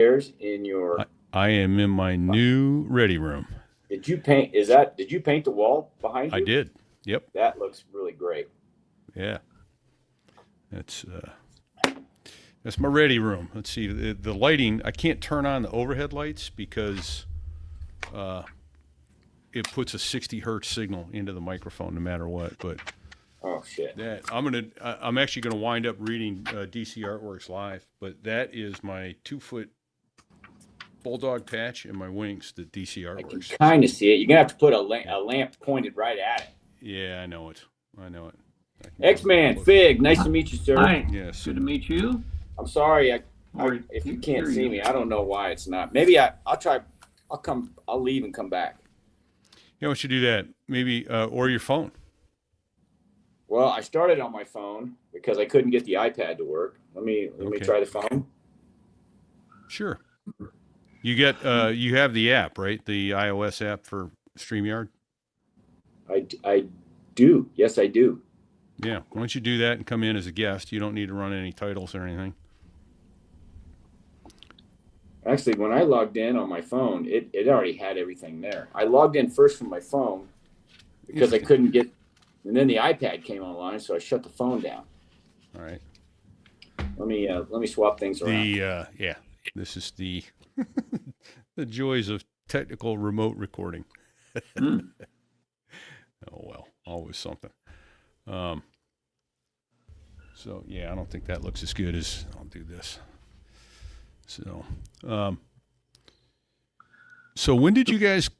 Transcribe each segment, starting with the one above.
upstairs in your. I am in my new ready room. Did you paint? Did you paint the wall behind I you? did. Yep. That looks really great. Yeah. That's that's my ready room. Let's see the lighting. I can't turn on the overhead lights because it puts a 60 hertz signal into the microphone no matter what. But Oh shit. I'm actually gonna wind up reading DC Artworks live. But that is my 2 foot bulldog patch and my wings. The DC I can Artworks. kind of see it. You're gonna have to put a lamp pointed right at it. Yeah, I know it. I know it. X-Man, Fig, nice to meet you, sir. Hi. Yes. Good to meet you. I'm sorry. If you Here can't you see go. me, I don't know why it's not. Maybe I'll try. I'll leave and come back. Yeah, we should do that. Maybe or your phone. Well, I started on my phone because I couldn't get the iPad to work. Let me Okay. try the phone. Sure. You get you have the app, right? The iOS app for StreamYard. I do. Yes, I do. Yeah. Why don't you do that and come in as a guest? You don't need to run any titles or anything. Actually, when I logged in on my phone, it already had everything there. I logged in first from my phone because I couldn't get, and then the iPad came online, so I shut the phone down. All right. Let me swap things around. Yeah. This is the the joys of technical remote recording. Mm. Oh well, always something. So yeah, I don't think that looks as good as I'll do this. So, so when did you guys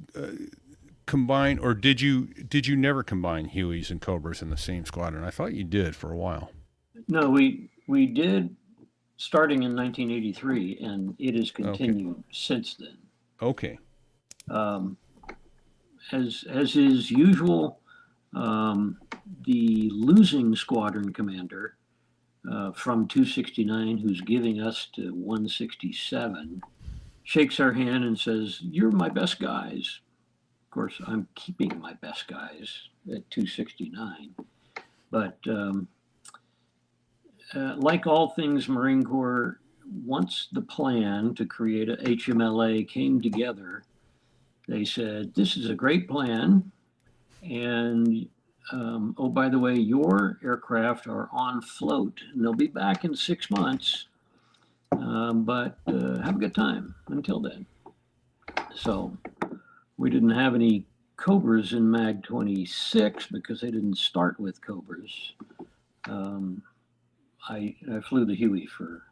combine, or did you never combine Hueys and Cobras in the same squadron? I thought you did for a while. No, we did starting in 1983, and it has continued since then. Okay. As is usual, the losing squadron commander from 269, who's giving us to 167, shakes our hand and says, "You're my best guys." Of course, I'm keeping my best guys at 269, but like all things Marine Corps, once the plan to create a HMLA came together, they said, "This is a great plan, and oh, by the way, your aircraft are on float, and they'll be back in 6 months, but have a good time until then." So we didn't have any Cobras in Mag 26 because they didn't start with Cobras. I flew the Huey for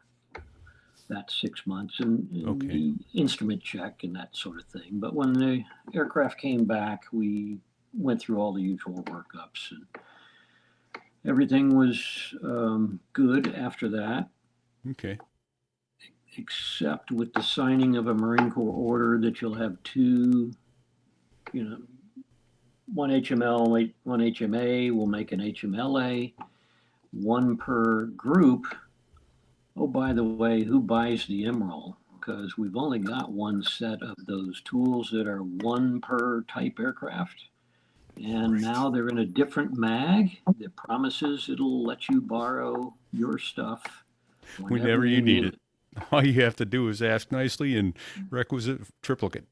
that 6 months and the instrument check and that sort of thing. But when the aircraft came back, we went through all the usual workups, and everything was good after that. Okay. Except with the signing of a Marine Corps order that you'll have two, one HML, one HMA, we'll make an HMLA, one per group. Oh, by the way, who buys the Emerald? Because we've only got one set of those tools that are one per type aircraft. And now they're in a different mag that promises it'll let you borrow your stuff whenever you need it. All you have to do is ask nicely and requisite triplicate.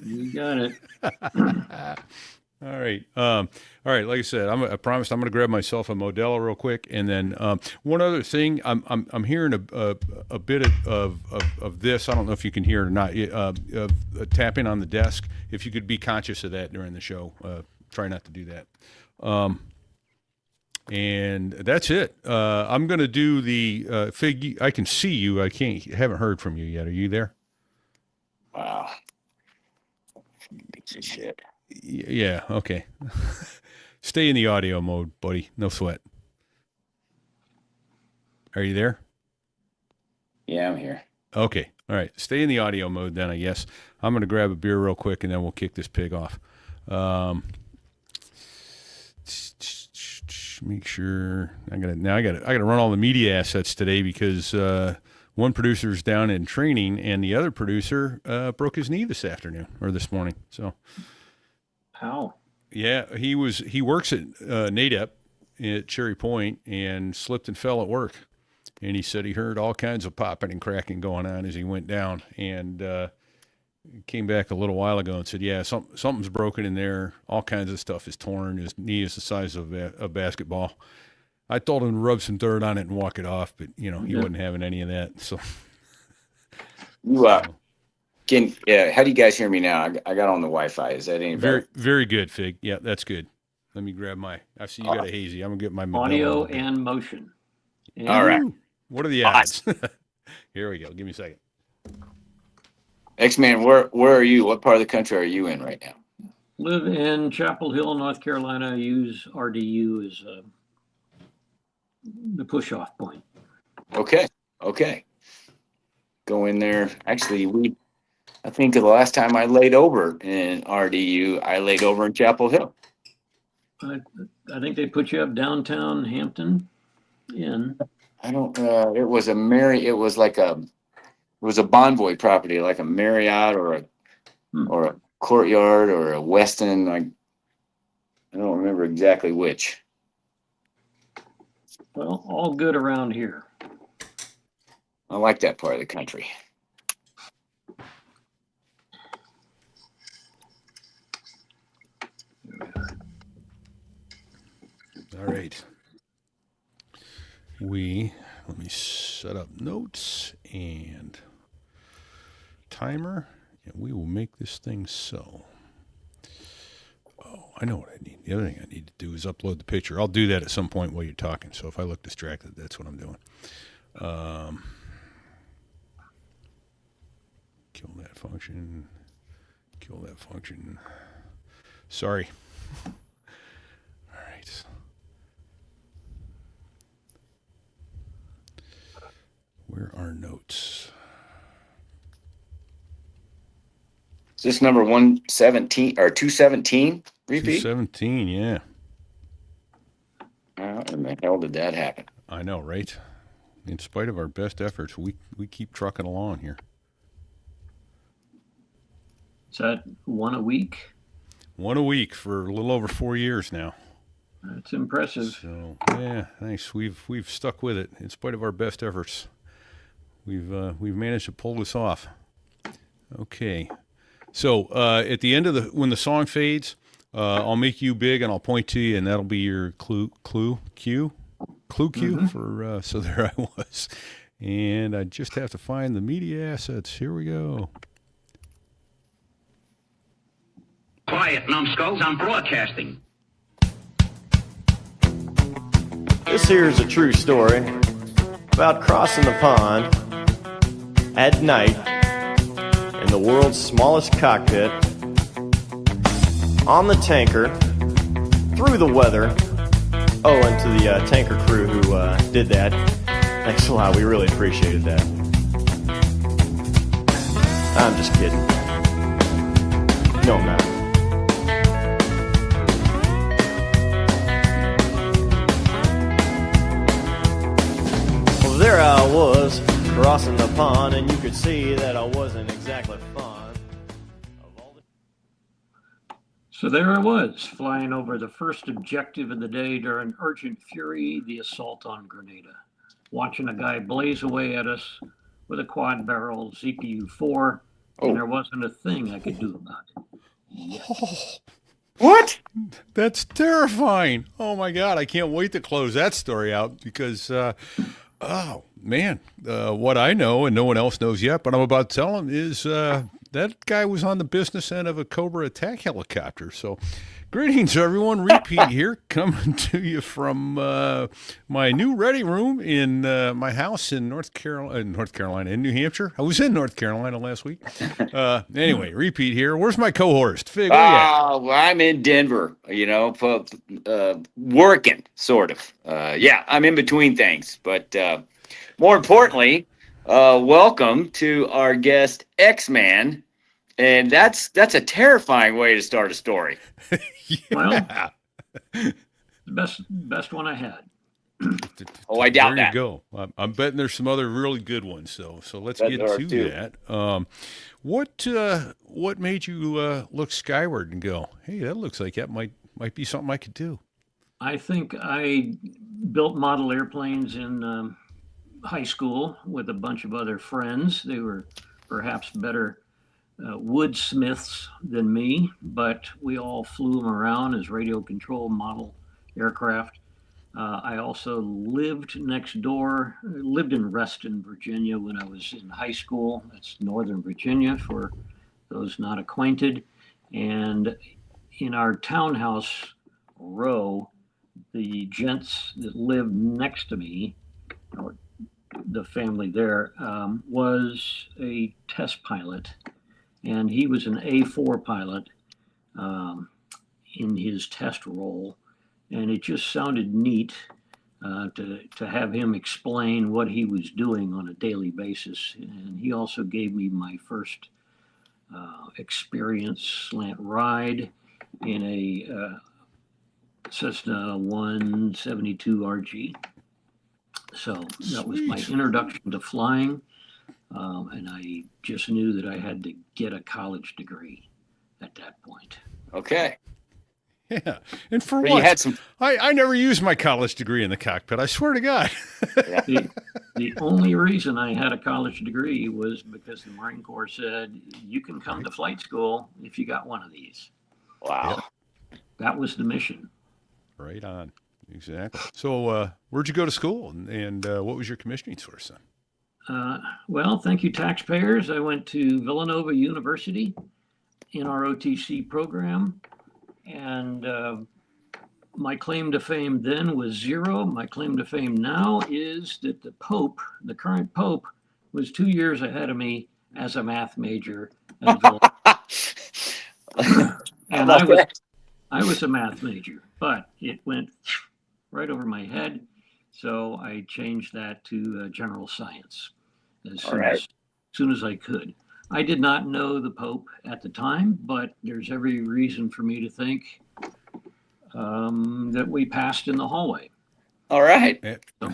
You got it. All right. All right. Like I said, I promised I'm going to grab myself a Modelo real quick, and then one other thing. I'm hearing a bit of this. I don't know if you can hear it or not. Tapping on the desk. If you could be conscious of that during the show, try not to do that. And that's it. I'm going to do the Fig. I can see you. Haven't heard from you yet. Are you there? Wow. Piece of shit. Yeah. Okay. Stay in the audio mode, buddy. No sweat. Are you there? Yeah, I'm here. Okay. All right. Stay in the audio mode then, I guess. I'm going to grab a beer real quick, and then we'll kick this pig off. Make sure I gotta run all the media assets today because one producer's down in training and the other producer broke his knee this morning. So, How? Yeah, he works at NADEP at Cherry Point and slipped and fell at work And he said he heard all kinds of popping and cracking going on as he went down, and came back a little while ago and said, yeah, something's broken in there. All kinds of stuff is torn. His knee is the size of a basketball. I told him to rub some dirt on it and walk it off, but he wasn't having any of that. So You how do you guys hear me now? I got on the Wi-Fi. Is that any better? very, very good, Fig. Yeah, that's good. Let me grab I see you got a hazy. I'm gonna get my Audio and motion. And All right. What are the odds? Here we go. Give me a second. X-Man, where are you? What part of the country are you in right now? Live in Chapel Hill, North Carolina. I use RDU as the push-off point. Okay. Go in there. Actually, I think the last time I laid over in RDU, I laid over in Chapel Hill. I think they put you up downtown Hampton Inn. I don't. It was a Bonvoy property, like a Marriott or a Courtyard or a Westin. I don't remember exactly which. Well, all good around here. I like that part of the country. All right. Let me set up notes and timer, and we will make this thing so. Oh, I know what I need. The other thing I need to do is upload the picture. I'll do that at some point while you're talking, so if I look distracted, that's what I'm doing. Kill that function. Sorry. All right. Where are notes? Is this number 117 or 217 repeat? 217, yeah. How in the hell did that happen? I know, right? In spite of our best efforts, we keep trucking along here. Is that one a week? One a week for a little over 4 years now. That's impressive. So yeah, thanks. We've stuck with it in spite of our best efforts. We've managed to pull this off. Okay, so at the end of when the song fades, I'll make you big and I'll point to you, and that'll be your clue cue for. So there I was, and I just have to find the media assets. Here we go. Quiet, numbskulls, I'm broadcasting. This here is a true story about crossing the pond at night in the world's smallest cockpit on the tanker through the weather. Oh, and to the tanker crew who did that, thanks a lot. We really appreciated that. I'm just kidding. No, I'm not. There I was, crossing the pond, and you could see that I wasn't exactly fond of all the... So there I was, flying over the first objective of the day during Urgent Fury, the assault on Grenada, watching a guy blaze away at us with a quad-barrel ZPU-4, and there wasn't a thing I could do about it. Yes. What? That's terrifying. Oh my God, I can't wait to close that story out because... oh, man, what I know and no one else knows yet, but I'm about to tell them is that guy was on the business end of a Cobra Attack Helicopter. So greetings, everyone. Repeat here, coming to you from my new ready room in my house in North Carolina, in New Hampshire. I was in North Carolina last week. Anyway, Repeat here. Where's my co-host? Fig, where you at? Well, I'm in Denver, working, sort of. Yeah, I'm in between things. But more importantly, welcome to our guest, X-Man. And that's a terrifying way to start a story. Yeah. Well, best one I had. Oh, I doubt that. There you go. I'm betting there's some other really good ones. So let's get to that. What made you look skyward and go, hey, that looks like that might be something I could do? I think I built model airplanes in high school with a bunch of other friends. They were perhaps better woodsmiths than me, but we all flew them around as radio control model aircraft. I also lived next door, lived in Reston, Virginia when I was in high school. That's Northern Virginia for those not acquainted. And in our townhouse row, the gents that lived next to me, or the family there, was a test pilot, and he was an A4 pilot um, in his test role. And it just sounded neat to have him explain what he was doing on a daily basis. And he also gave me my first experience slant ride in a Cessna 172 RG. So that was my introduction to flying. And I just knew that I had to get a college degree at that point. Okay. Yeah. And for But what? you had some. I never used my college degree in the cockpit. I swear to God. The only reason I had a college degree was because the Marine Corps said, you can come to flight school if you got one of these. Wow. That was the mission. Right on. Exactly. So where'd you go to school, and what was your commissioning source then? Well, thank you, taxpayers. I went to Villanova University in our OTC program, and my claim to fame then was zero. My claim to fame now is that the Pope, the current Pope, was 2 years ahead of me as a math major at Villanova. And I was a math major, but it went right over my head. So I changed that to general science as soon as I could. I did not know the Pope at the time, but there's every reason for me to think that we passed in the hallway. All right.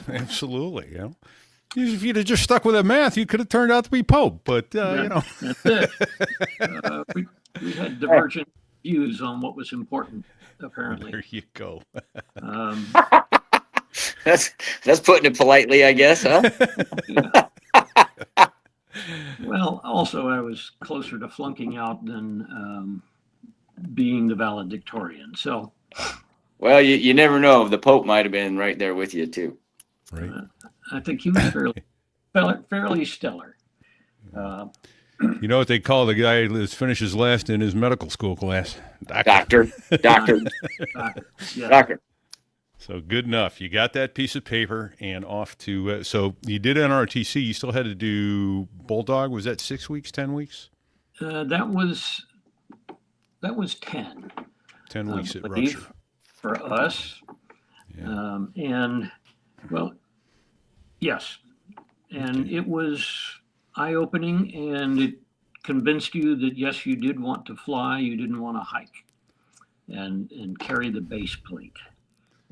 Absolutely. You know, if you'd have just stuck with that math, you could have turned out to be Pope. But you know, that's it. We had divergent views on what was important. Apparently, there you go. That's putting it politely, I guess, huh? Yeah. Well, also I was closer to flunking out than being the valedictorian. So, Well, you never know. The Pope might have been right there with you too. Right. I think he was fairly stellar. You know what they call the guy that finishes last in his medical school class? Doctor. Yeah. Doctor. So good enough. You got that piece of paper and off to. So you did NRTC. You still had to do Bulldog. Was that 6 weeks, 10 weeks? That was 10. 10 weeks at believe, Rupture. for us. Yeah. And well, yes, and it was eye-opening, and it convinced you that yes, you did want to fly. You didn't want to hike and carry the base plate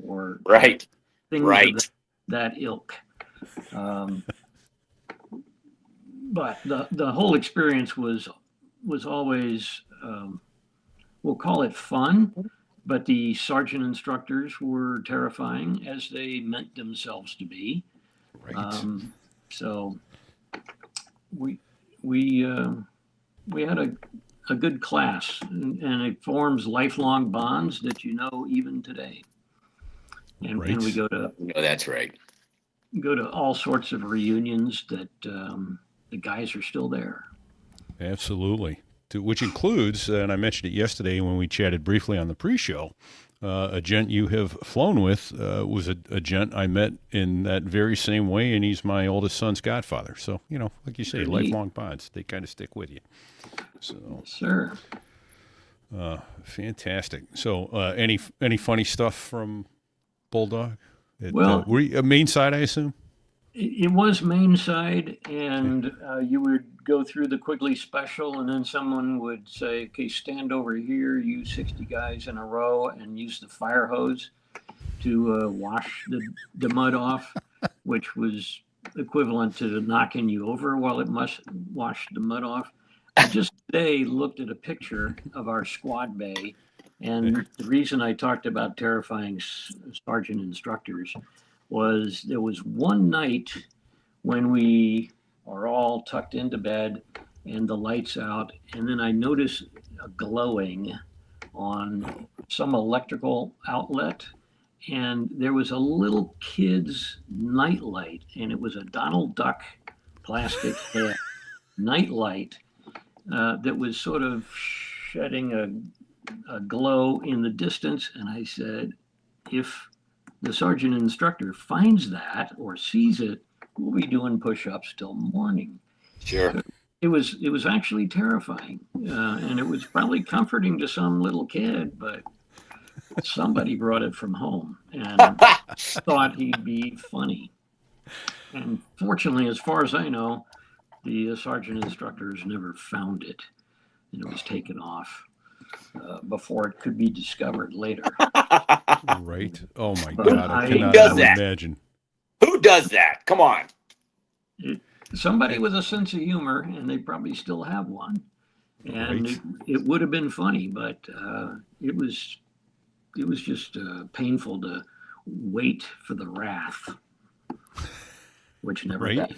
or Right. things Right. of that ilk. But the whole experience was always, we'll call it fun, but the sergeant instructors were terrifying, as they meant themselves to be. Right. So we had a good class, and it forms lifelong bonds that you know even today. And, Right. and we go to That's right. all sorts of reunions that the guys are still there. Absolutely. Which includes, and I mentioned it yesterday when we chatted briefly on the pre-show, a gent you have flown with was a gent I met in that very same way, and he's my oldest son's godfather. So, you know, like you say, Pretty lifelong bonds, they kind of stick with you. So, Sir. fantastic. So, any funny stuff from Bulldog? Well- were you, main side, I assume? It was main side, and you would go through the Quigley special, and then someone would say, okay, stand over here, you 60 guys in a row, and use the fire hose to wash the mud off, which was equivalent to knocking you over while it must wash the mud off. I just today looked at a picture of our squad bay, and the reason I talked about terrifying sergeant instructors was there was one night when we are all tucked into bed and the lights out, and then I notice a glowing on some electrical outlet, and there was a little kid's nightlight, and it was a Donald Duck plastic head nightlight that was sort of shedding a glow in the distance. And I said, if the sergeant instructor finds that or sees it, we'll be doing push-ups till morning. Sure. It was actually terrifying, and it was probably comforting to some little kid, but somebody brought it from home and thought he'd be funny. And fortunately, as far as I know, the sergeant instructors never found it, and it was taken off before it could be discovered later. Right. Oh my But God. I I- cannot Who does that? imagine. Who does that? Come on. Somebody with a sense of humor, and they probably still have one. And Right. it would have been funny, but it was just painful to wait for the wrath, which never Right. came.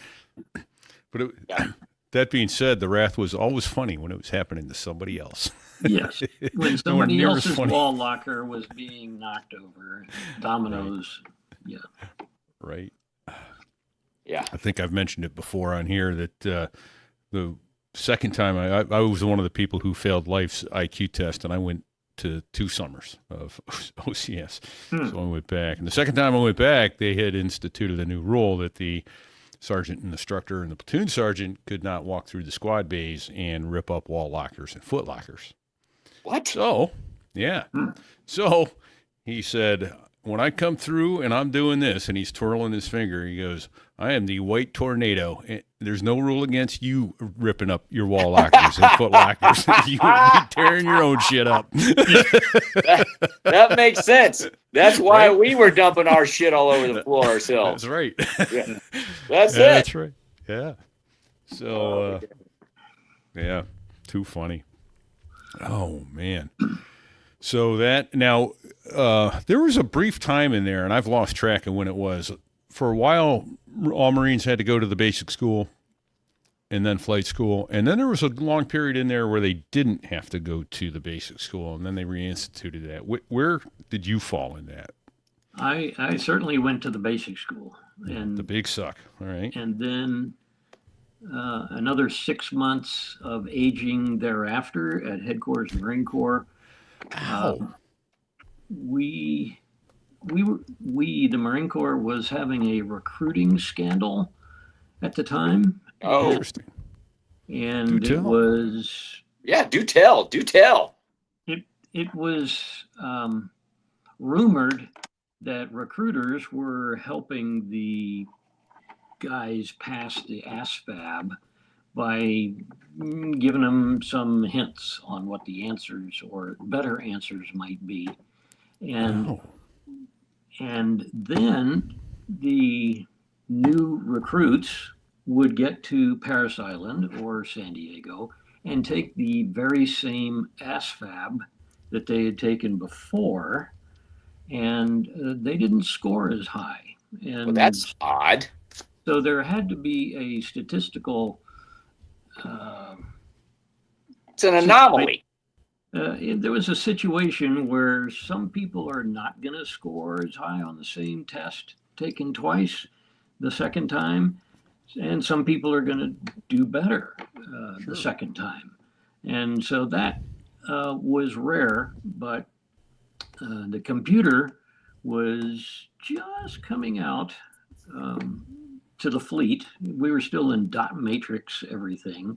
But that being said, the wrath was always funny when it was happening to somebody else. Yes, when Nowhere somebody near as else's funny. wall locker was being knocked over, dominoes. Yeah, Right. Yeah. I think I've mentioned it before on here that the second time I was one of the people who failed life's IQ test, and I went to 2 summers of OCS. So I went back. And the second time I went back, they had instituted a new rule that the sergeant and instructor and the platoon sergeant could not walk through the squad bays and rip up wall lockers and foot lockers. What? So, yeah. So he said, when I come through and I'm doing this, and he's twirling his finger, he goes, I am the white tornado. And there's no rule against you ripping up your wall lockers and foot lockers. You will be tearing your own shit up. That makes sense. That's why Right? we were dumping our shit all over the floor ourselves. That's right. Yeah. That's it. That's right. Yeah. So, yeah, too funny. Oh, man. So that now there was a brief time in there, and I've lost track of when it was. For a while, all Marines had to go to the basic school and then flight school. And then there was a long period in there where they didn't have to go to the basic school, and then they reinstituted that. Where did you fall in that? I certainly went to the basic school, and The big suck. All right. and then another 6 months of aging thereafter at headquarters Marine Corps. Ow. The Marine Corps was having a recruiting scandal at the time, Oh, Interesting. and Do it tell. was yeah. Do tell. Do tell. it was rumored that recruiters were helping the guys pass the ASFAB by giving them some hints on what the answers or better answers might be. And Oh. and then the new recruits would get to Paris Island or San Diego and take the very same ASFAB that they had taken before, and they didn't score as high. And Well, that's odd. so there had to be a statistical. It's an anomaly. There was a situation where some people are not going to score as high on the same test taken twice the second time, and some people are going to do better the second time. And so that was rare, but the computer was just coming out to the fleet. We were still in dot matrix everything,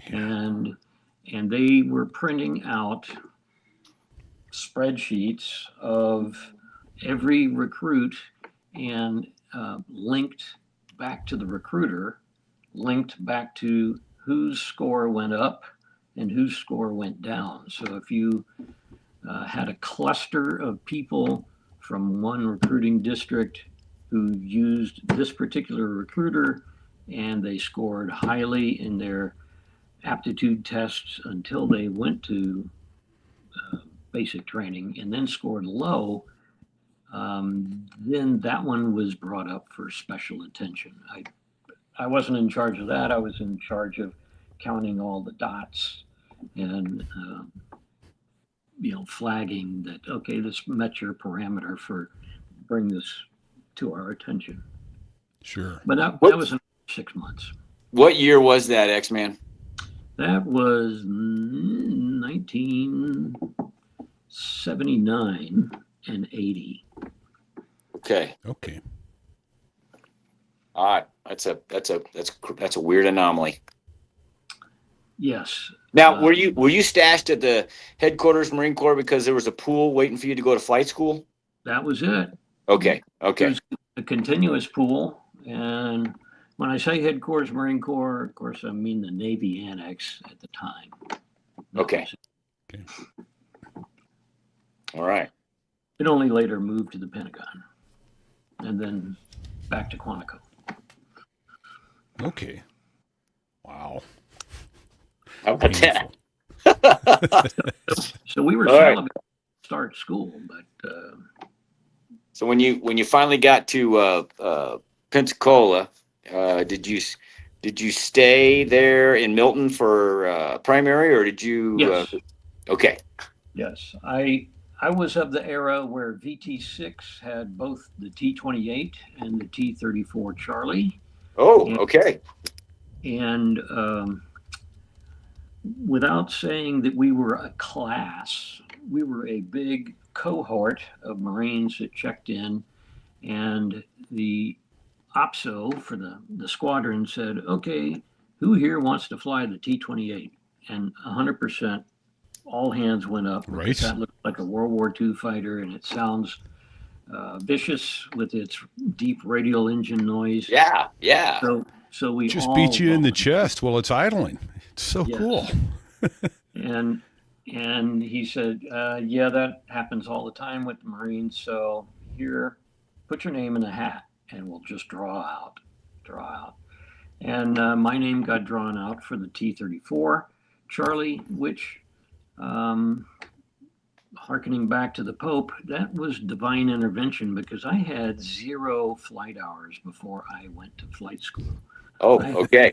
and they were printing out spreadsheets of every recruit and linked back to the recruiter, linked back to whose score went up and whose score went down. So if you had a cluster of people from one recruiting district who used this particular recruiter and they scored highly in their aptitude tests until they went to basic training and then scored low, then that one was brought up for special attention. I wasn't in charge of that. I was in charge of counting all the dots and flagging that, okay, this met your parameter for bring this to our attention. Sure. But that What was in 6 months. what year was that, X-Man? That was 1979 and 80. Okay. Okay. All right. That's a weird anomaly. Yes. Now, were you stashed at the headquarters Marine Corps because there was a pool waiting for you to go to flight school? That was it. Okay. It Okay. was a continuous pool. And when I say headquarters Marine Corps, of course, I mean the Navy Annex at the time. Okay. Okay. All right. It only later moved to the Pentagon and then back to Quantico. Okay. Wow. How about that? Painful. So we were All right. salivating to start school, but So when you finally got to Pensacola, did you stay there in Milton for primary, or did you? yes, Okay. yes. I was of the era where VT6 had both the T-28 and the T-34 Charlie, Oh, Yeah. okay. and without saying that we were a class, we were a big cohort of Marines that checked in, and the OPSO for the squadron said, okay, who here wants to fly the T-28? And 100%, all hands went up. Right. Because that looked like a World War II fighter, and it sounds vicious with its deep radial engine noise. Yeah. Yeah. So we Just all beat you in the volunteered. chest while it's idling. It's so Yes. cool. And he said, yeah, that happens all the time with the Marines. So here, put your name in a hat and we'll just draw out. And my name got drawn out for the T-34 Charlie, which, hearkening back to the Pope, that was divine intervention because I had 0 flight hours before I went to flight school. Oh, okay.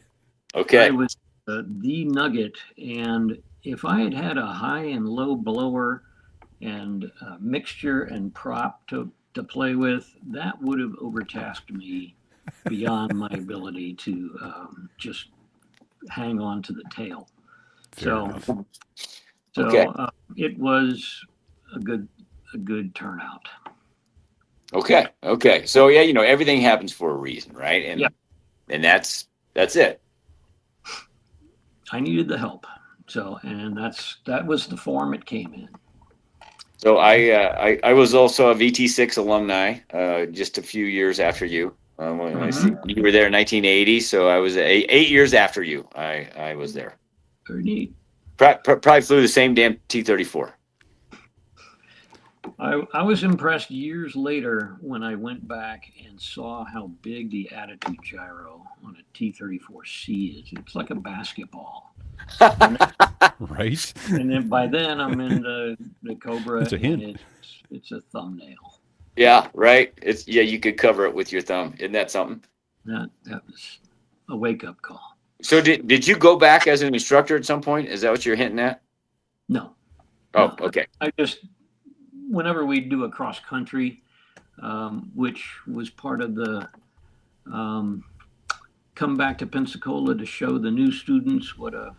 Okay. I was the nugget, and if I had had a high and low blower and mixture and prop to play with, that would have overtasked me beyond my ability to just hang on to the tail. Fair enough. Okay. It was a good turnout. Okay. Okay. So yeah, everything happens for a reason, right? And Yeah. and that's it. I needed the help, and that was the form it came in. So I was also a VT6 alumni, just a few years after you. When I see you were there in 1980, so I was 8 years after you. I was there. Very neat. Probably flew the same damn T-34. I was impressed years later when I went back and saw how big the attitude gyro on a T-34C is. It's like a basketball. Right? And then by then I'm in the Cobra. That's a hint. And it's a thumbnail. Yeah, right. You could cover it with your thumb. Isn't that something? That was a wake up call. So did you go back as an instructor at some point? Is that what you're hinting at? No. Oh, okay. I just, whenever we do a cross country, which was part of the come back to Pensacola to show the new students what a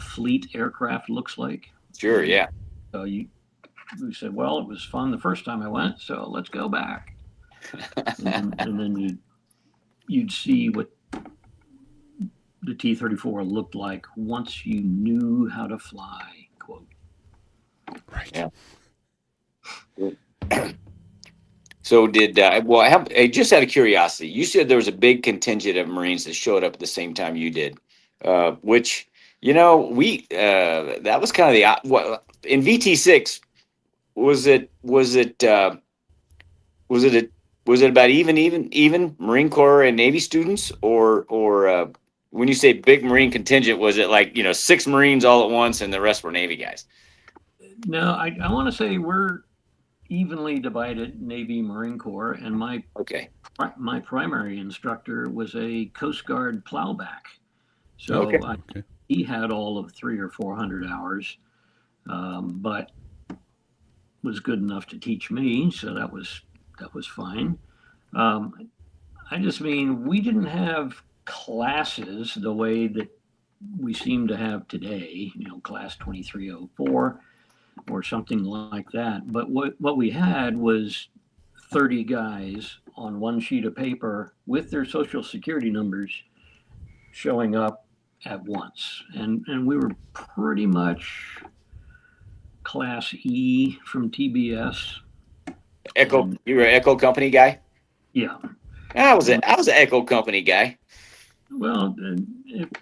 fleet aircraft looks like. Sure, yeah. So we said, well, it was fun the first time I went, so let's go back. and then you'd see what the T-34 looked like once you knew how to fly, quote. Right. Yeah. So just out of curiosity, you said there was a big contingent of Marines that showed up at the same time you did, which, that was kind of in VT6, was it about even Marine Corps and Navy students, or when you say big Marine contingent, was it like 6 Marines all at once and the rest were Navy guys? No, I want to say we're evenly divided Navy Marine Corps, and Okay. my primary instructor was a Coast Guard plowback. Okay. So Okay. he had all of 300 or 400 hours, but was good enough to teach me, so that was fine. Um, I just mean we didn't have classes the way that we seem to have today, class 2304 or something like that. But what we had was 30 guys on one sheet of paper with their social security numbers showing up at once. And we were pretty much class E from TBS. Echo. And You were an Echo Company guy. yeah, I was an Echo Company guy. well,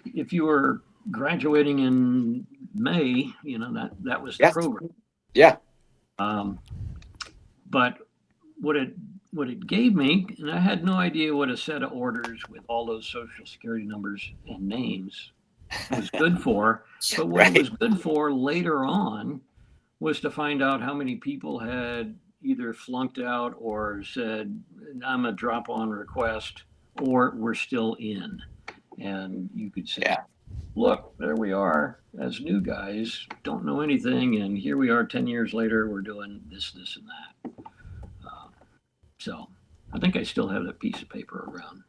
if you were graduating in May, that was the Yeah. program. Yeah. But what it gave me, and I had no idea what a set of orders with all those social security numbers and names was good for. But what it was good for later on was to find out how many people had either flunked out or said, I'm a drop on request, or we're still in. And you could say, Yeah. look, there we are as new guys, don't know anything. And here we are 10 years later, we're doing this, and that. So I think I still have that piece of paper around.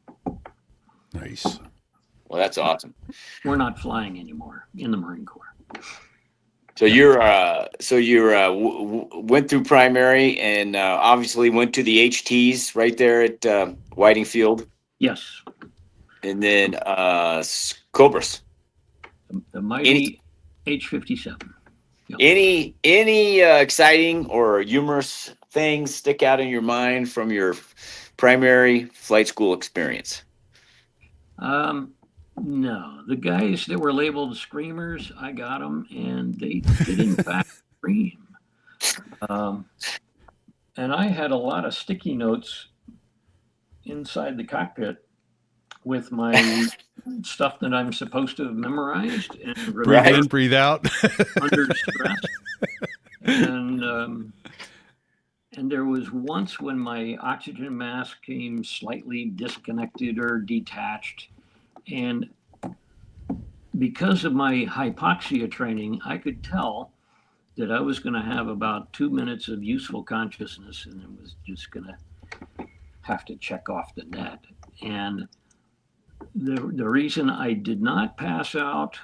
Nice. Well, that's awesome. We're not flying anymore in the Marine Corps. So went through primary and obviously went to the HTs right there at Whiting Field, Yes, and then Cobras. the mighty H-57. Any exciting or humorous things stick out in your mind from your primary flight school experience? No, the guys that were labeled screamers, I got them, and they did in fact scream. And I had a lot of sticky notes inside the cockpit with my stuff that I'm supposed to have memorized and Breathe Right. in, breathe out. under stress. And there was once when my oxygen mask came slightly disconnected or detached. And because of my hypoxia training, I could tell that I was going to have about 2 minutes of useful consciousness and it was just going to have to check off the net. And the reason I did not pass out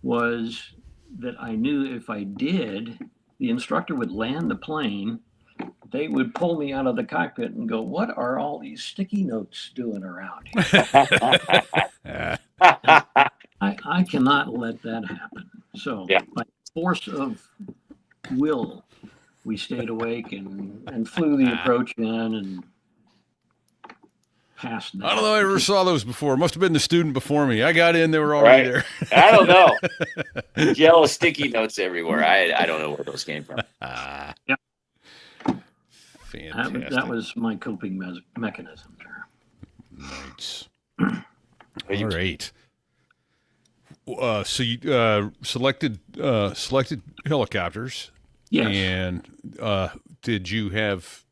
was that I knew if I did, the instructor would land the plane. They would pull me out of the cockpit and go, what are all these sticky notes doing around here? I cannot let that happen. So Yeah. by force of will, we stayed awake and flew the approach in and passed that. I don't know. I ever saw those before. Must have been the student before me. I got in; they were already Right. there. I don't know. Yellow sticky notes everywhere. I don't know where those came from. Yeah. Fantastic. That was my coping mechanism there. Nice. But you- All right. So you selected helicopters, Yes. and did you have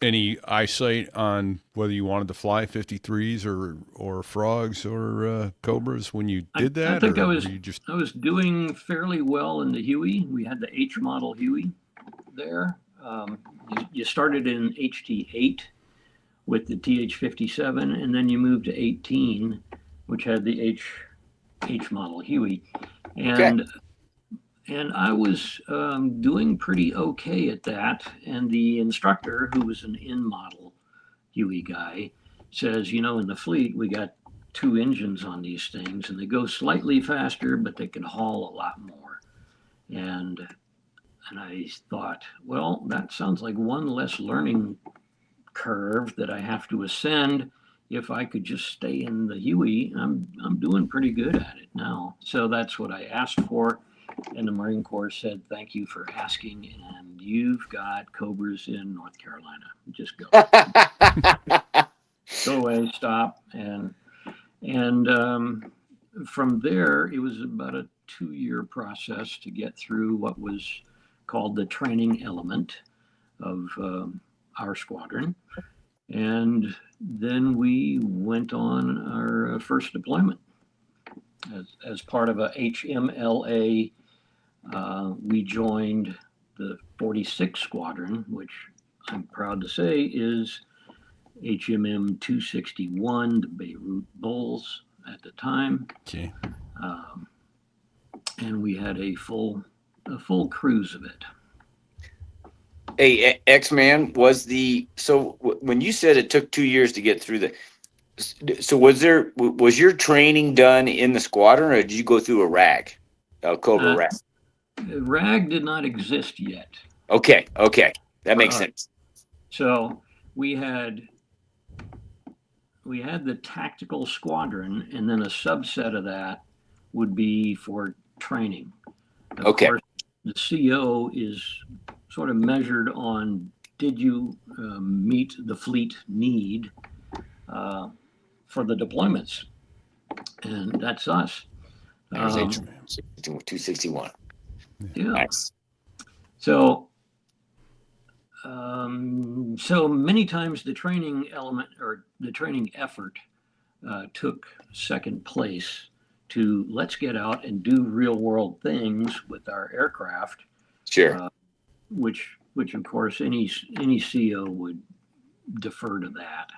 any eyesight on whether you wanted to fly 53s or frogs or Cobras when you did that? I think or I was were you just I was doing fairly well in the Huey. We had the H model Huey there. You started in HT8 with the TH57, and then you moved to 18, which had the H model Huey, and I was doing pretty okay at that. And the instructor, who was an in model Huey guy, says, in the fleet we got 2 engines on these things, and they go slightly faster, but they can haul a lot more. And I thought, well, that sounds like one less learning curve that I have to ascend. If I could just stay in the Huey, I'm doing pretty good at it now. So that's what I asked for. And the Marine Corps said, thank you for asking. And you've got Cobras in North Carolina. Just go. Go away, stop. And from there, it was about a 2-year process to get through what was called the training element. of our squadron. And then we went on our first deployment. As part of a HMLA, we joined the 46th Squadron, which I'm proud to say is HMM 261, the Beirut Bulls at the time. Okay. And we had a full cruise of it. Hey, X-Man, when you said it took 2 years to get through so was your training done in the squadron, or did you go through a RAG, Cobra RAG? RAG did not exist yet. Okay, that makes sense. So we had the tactical squadron, and then a subset of that would be for training. Of course, the CO is sort of measured on, did you meet the fleet need for the deployments? And that's us. There's 261. Yeah. Nice. So many times the training element or the training effort took second place to let's get out and do real world things with our aircraft. Sure. Which of course any CO would defer to that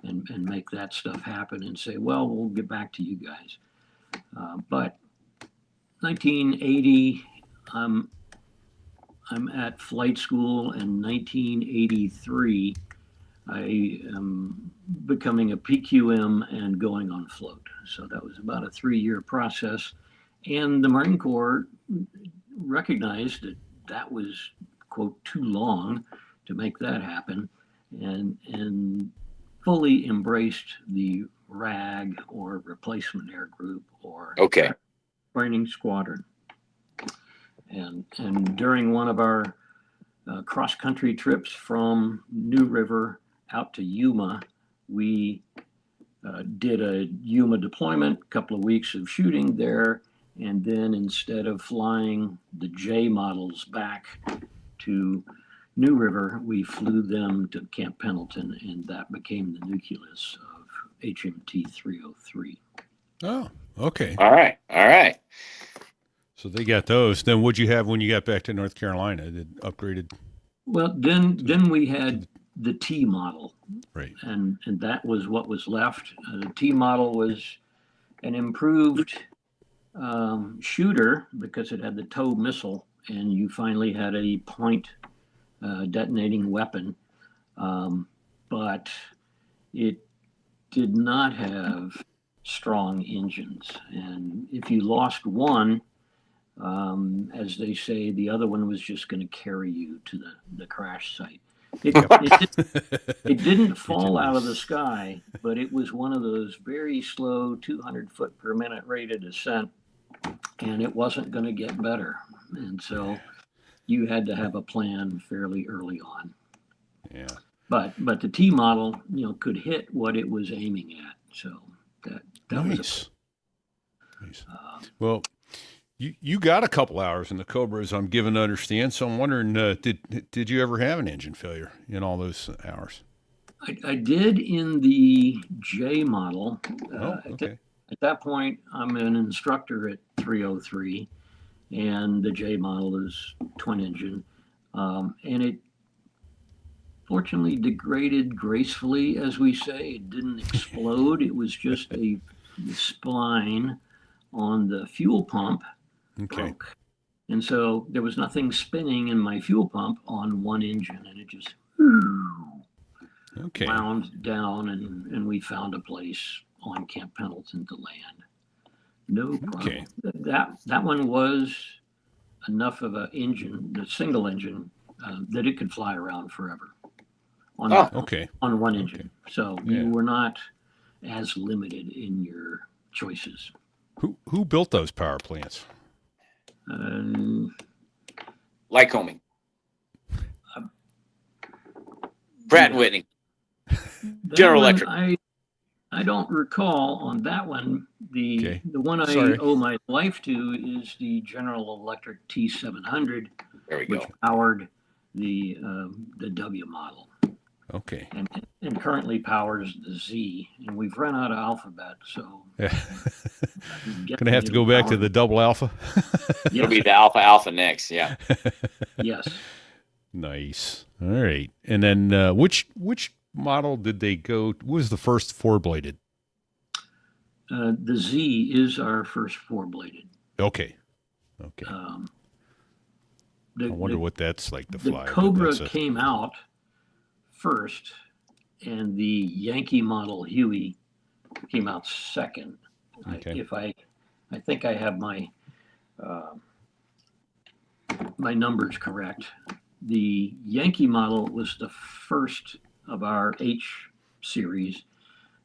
and make that stuff happen and say, well, we'll get back to you guys. But 1980, I'm at flight school. In 1983, I am becoming a PQM and going on float. So that was about a 3-year process. And the Marine Corps recognized that was, quote, too long to make that happen, and fully embraced the RAG, or Replacement Air Group, or Training Squadron. And during one of our cross-country trips from New River out to Yuma, we did a Yuma deployment, a couple of weeks of shooting there, and then instead of flying the J models back to New River, we flew them to Camp Pendleton, and that became the nucleus of HMT 303. Oh, okay. All right. So they got those. Then what'd you have when you got back to North Carolina? Did upgraded? Well, then we had the T model, right? And that was what was left. The T model was an improved shooter because it had the TOW missile, and you finally had a point detonating weapon, but it did not have strong engines. And if you lost one, as they say, the other one was just going to carry you to the crash site. It didn't fall out of the sky, but it was one of those very slow 200 foot per minute rate of descent, and it wasn't going to get better. And so you had to have a plan fairly early on. Yeah. But the T model, could hit what it was aiming at. So that nice. Nice. Well, you got a couple hours in the Cobras, I'm given to understand. So I'm wondering, did you ever have an engine failure in all those hours? I did in the J model. Okay. At that point, I'm an instructor at 303, and the J model is twin engine, and it fortunately degraded gracefully, as we say. It didn't explode. It was just a spline on the fuel pump broke. And so there was nothing spinning in my fuel pump on one engine, and it just wound down, and we found a place on Camp Pendleton to land. No problem. That one was enough of an engine, the single engine, that it could fly around forever on one engine. So you were not as limited in your choices. Who built those power plants? Lycoming. Pratt & Whitney. General Electric. I don't recall on that one. The one I owe my life to is the General Electric T700, which powered the W model, Okay. and currently powers the Z. And we've run out of alphabet, so Yeah. I'm Gonna have to go back to the double alpha. It'll Yes, be the Alpha next. Yeah. yes. Nice. All right. And then which model did they go? What was the first four-bladed? The Z is our first four-bladed. Okay. Okay. Um, I wonder what that's like to the fly. but Cobra that's came out first, and the Yankee model Huey came out second. Okay. I think I have my my numbers correct. The Yankee model was the first of our H series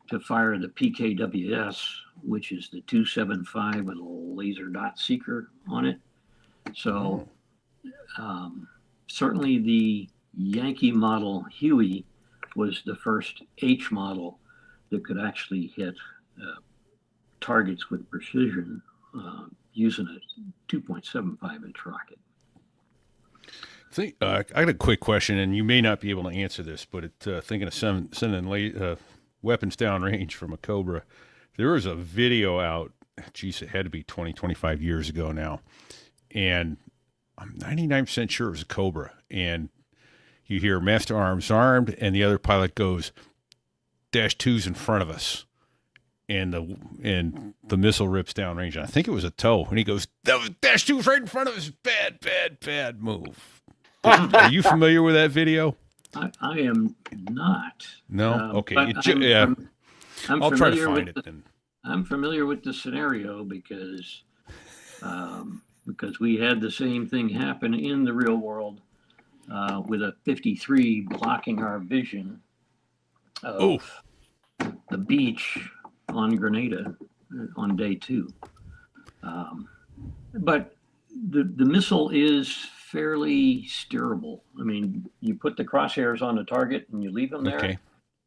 to fire the PKWS, which is the 275 with a laser dot seeker on it. So certainly the Yankee model Huey was the first H model that could actually hit targets with precision using a 2.75 inch rocket. I got a quick question, and you may not be able to answer this, but thinking of sending weapons downrange from a Cobra, there was a video out, geez, it had to be 20, 25 years ago now, and I'm 99% sure it was a Cobra, and you hear master arms armed, and the other pilot goes, -2's in front of us, and the missile rips downrange, and I think it was a TOW, and he goes, that was -2's right in front of us, bad move. Are you familiar with that video? I am not. No? Okay. But I'm I'll try to familiar find with it then. I'm familiar with the scenario because we had the same thing happen in the real world with a 53 blocking our vision of the beach on Grenada on day 2. But the missile is fairly steerable. I mean, you put the crosshairs on the target and you leave them there. Okay.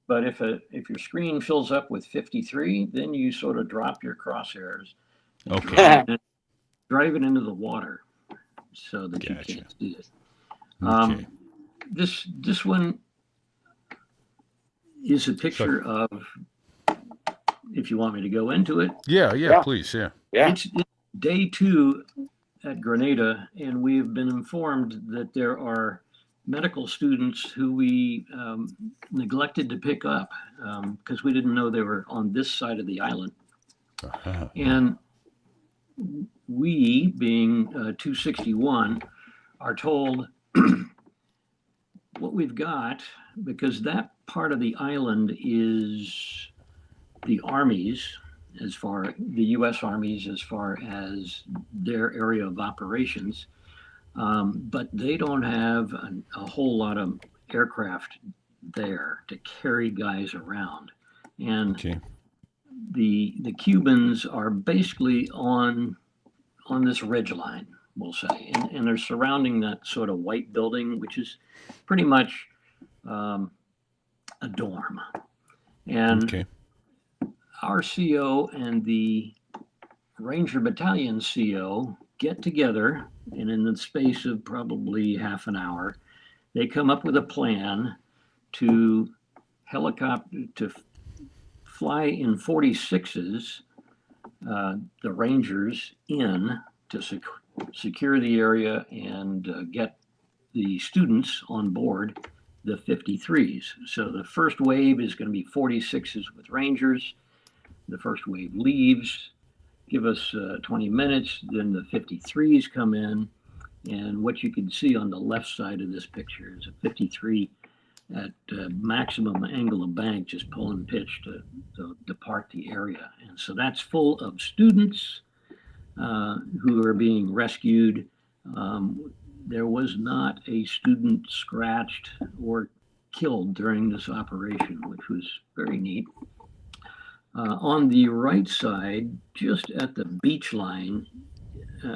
But if your screen fills up with 53, then you sort of drop your crosshairs, Okay. drive it into the water so that you Gotcha. can't see it. Okay. This one is a picture of, if you want me to go into it, Yeah, please, yeah. Yeah. it's day 2 at Grenada, and we have been informed that there are medical students who we neglected to pick up because we didn't know they were on this side of the island. Uh-huh. And we, being 261, are told what we've got, because that part of the island is the Army's, the U.S. Army's, as far as their area of operations. But they don't have a whole lot of aircraft there to carry guys around. And Okay. the Cubans are basically on this ridge line, we'll say, and they're surrounding that sort of white building, which is pretty much a dorm. And Okay. our CO and the Ranger Battalion CO get together, and in the space of probably half an hour, they come up with a plan to fly in 46s, the Rangers in to secure the area and get the students on board the 53s. So the first wave is going to be 46s with Rangers. The first wave leaves, give us 20 minutes, then the 53s come in, and what you can see on the left side of this picture is a 53 at maximum angle of bank, just pulling pitch to depart the area. And so that's full of students who are being rescued. There was not a student scratched or killed during this operation, which was very neat. On the right side, just at the beach line,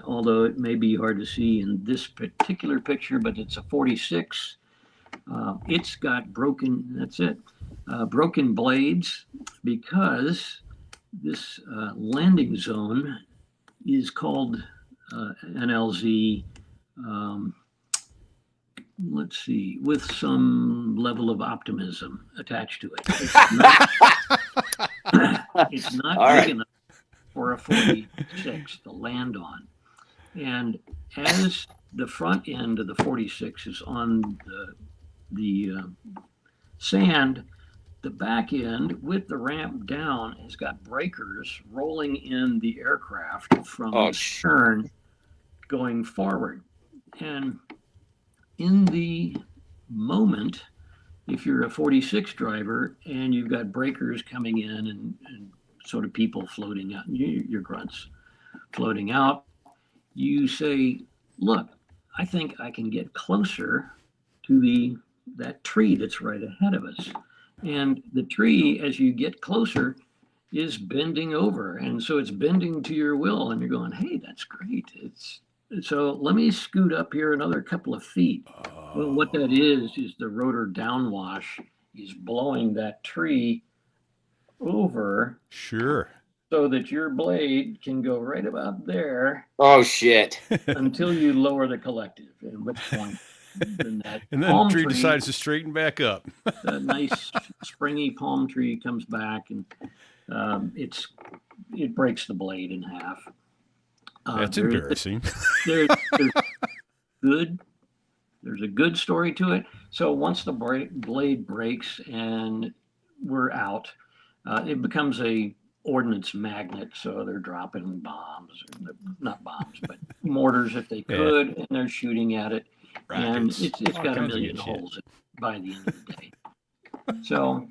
although it may be hard to see in this particular picture, but it's a 46. It's got broken blades, because this landing zone is called NLZ let's see, with some level of optimism attached to it. It's not, it's not All big right. enough for a 46 to land on. And as the front end of the 46 is on the sand, the back end with the ramp down has got breakers rolling in the aircraft from Oh, the stern going forward. And in the moment, if you're a 46 driver and you've got breakers coming in and sort of people floating out, your grunts floating out, you say, look, I think I can get closer to that tree that's right ahead of us. And the tree, as you get closer, is bending over. And so it's bending to your will. And you're going, hey, that's great. So let me scoot up here another couple of feet. Well, what that is the rotor downwash is blowing that tree over Sure. so that your blade can go right about there Oh shit. until you lower the collective, at which point then that And then palm the tree tree, decides to straighten back up. that nice springy palm tree comes back and it breaks the blade in half. That's embarrassing. There's a good story to it. So once the blade breaks and we're out, it becomes a ordnance magnet. So they're dropping bombs, not bombs, but mortars if they could, and they're shooting at it. Rockets, And it's all got a kinds of million good shit. holes by the end of the day. So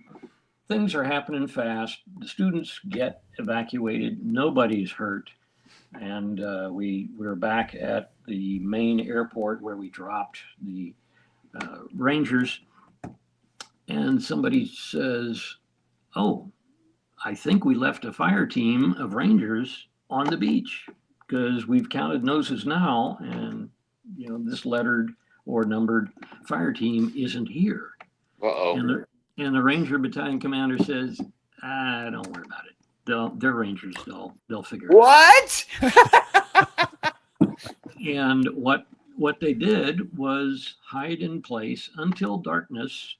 things are happening fast. The students get evacuated. Nobody's hurt. And we're back at the main airport where we dropped the Rangers. And somebody says, oh, I think we left a fire team of Rangers on the beach because we've counted noses now. And, this lettered or numbered fire team isn't here. Uh-oh. And the Ranger Battalion commander says, don't worry about it. They're Rangers. They'll figure it out. What? And what they did was hide in place until darkness,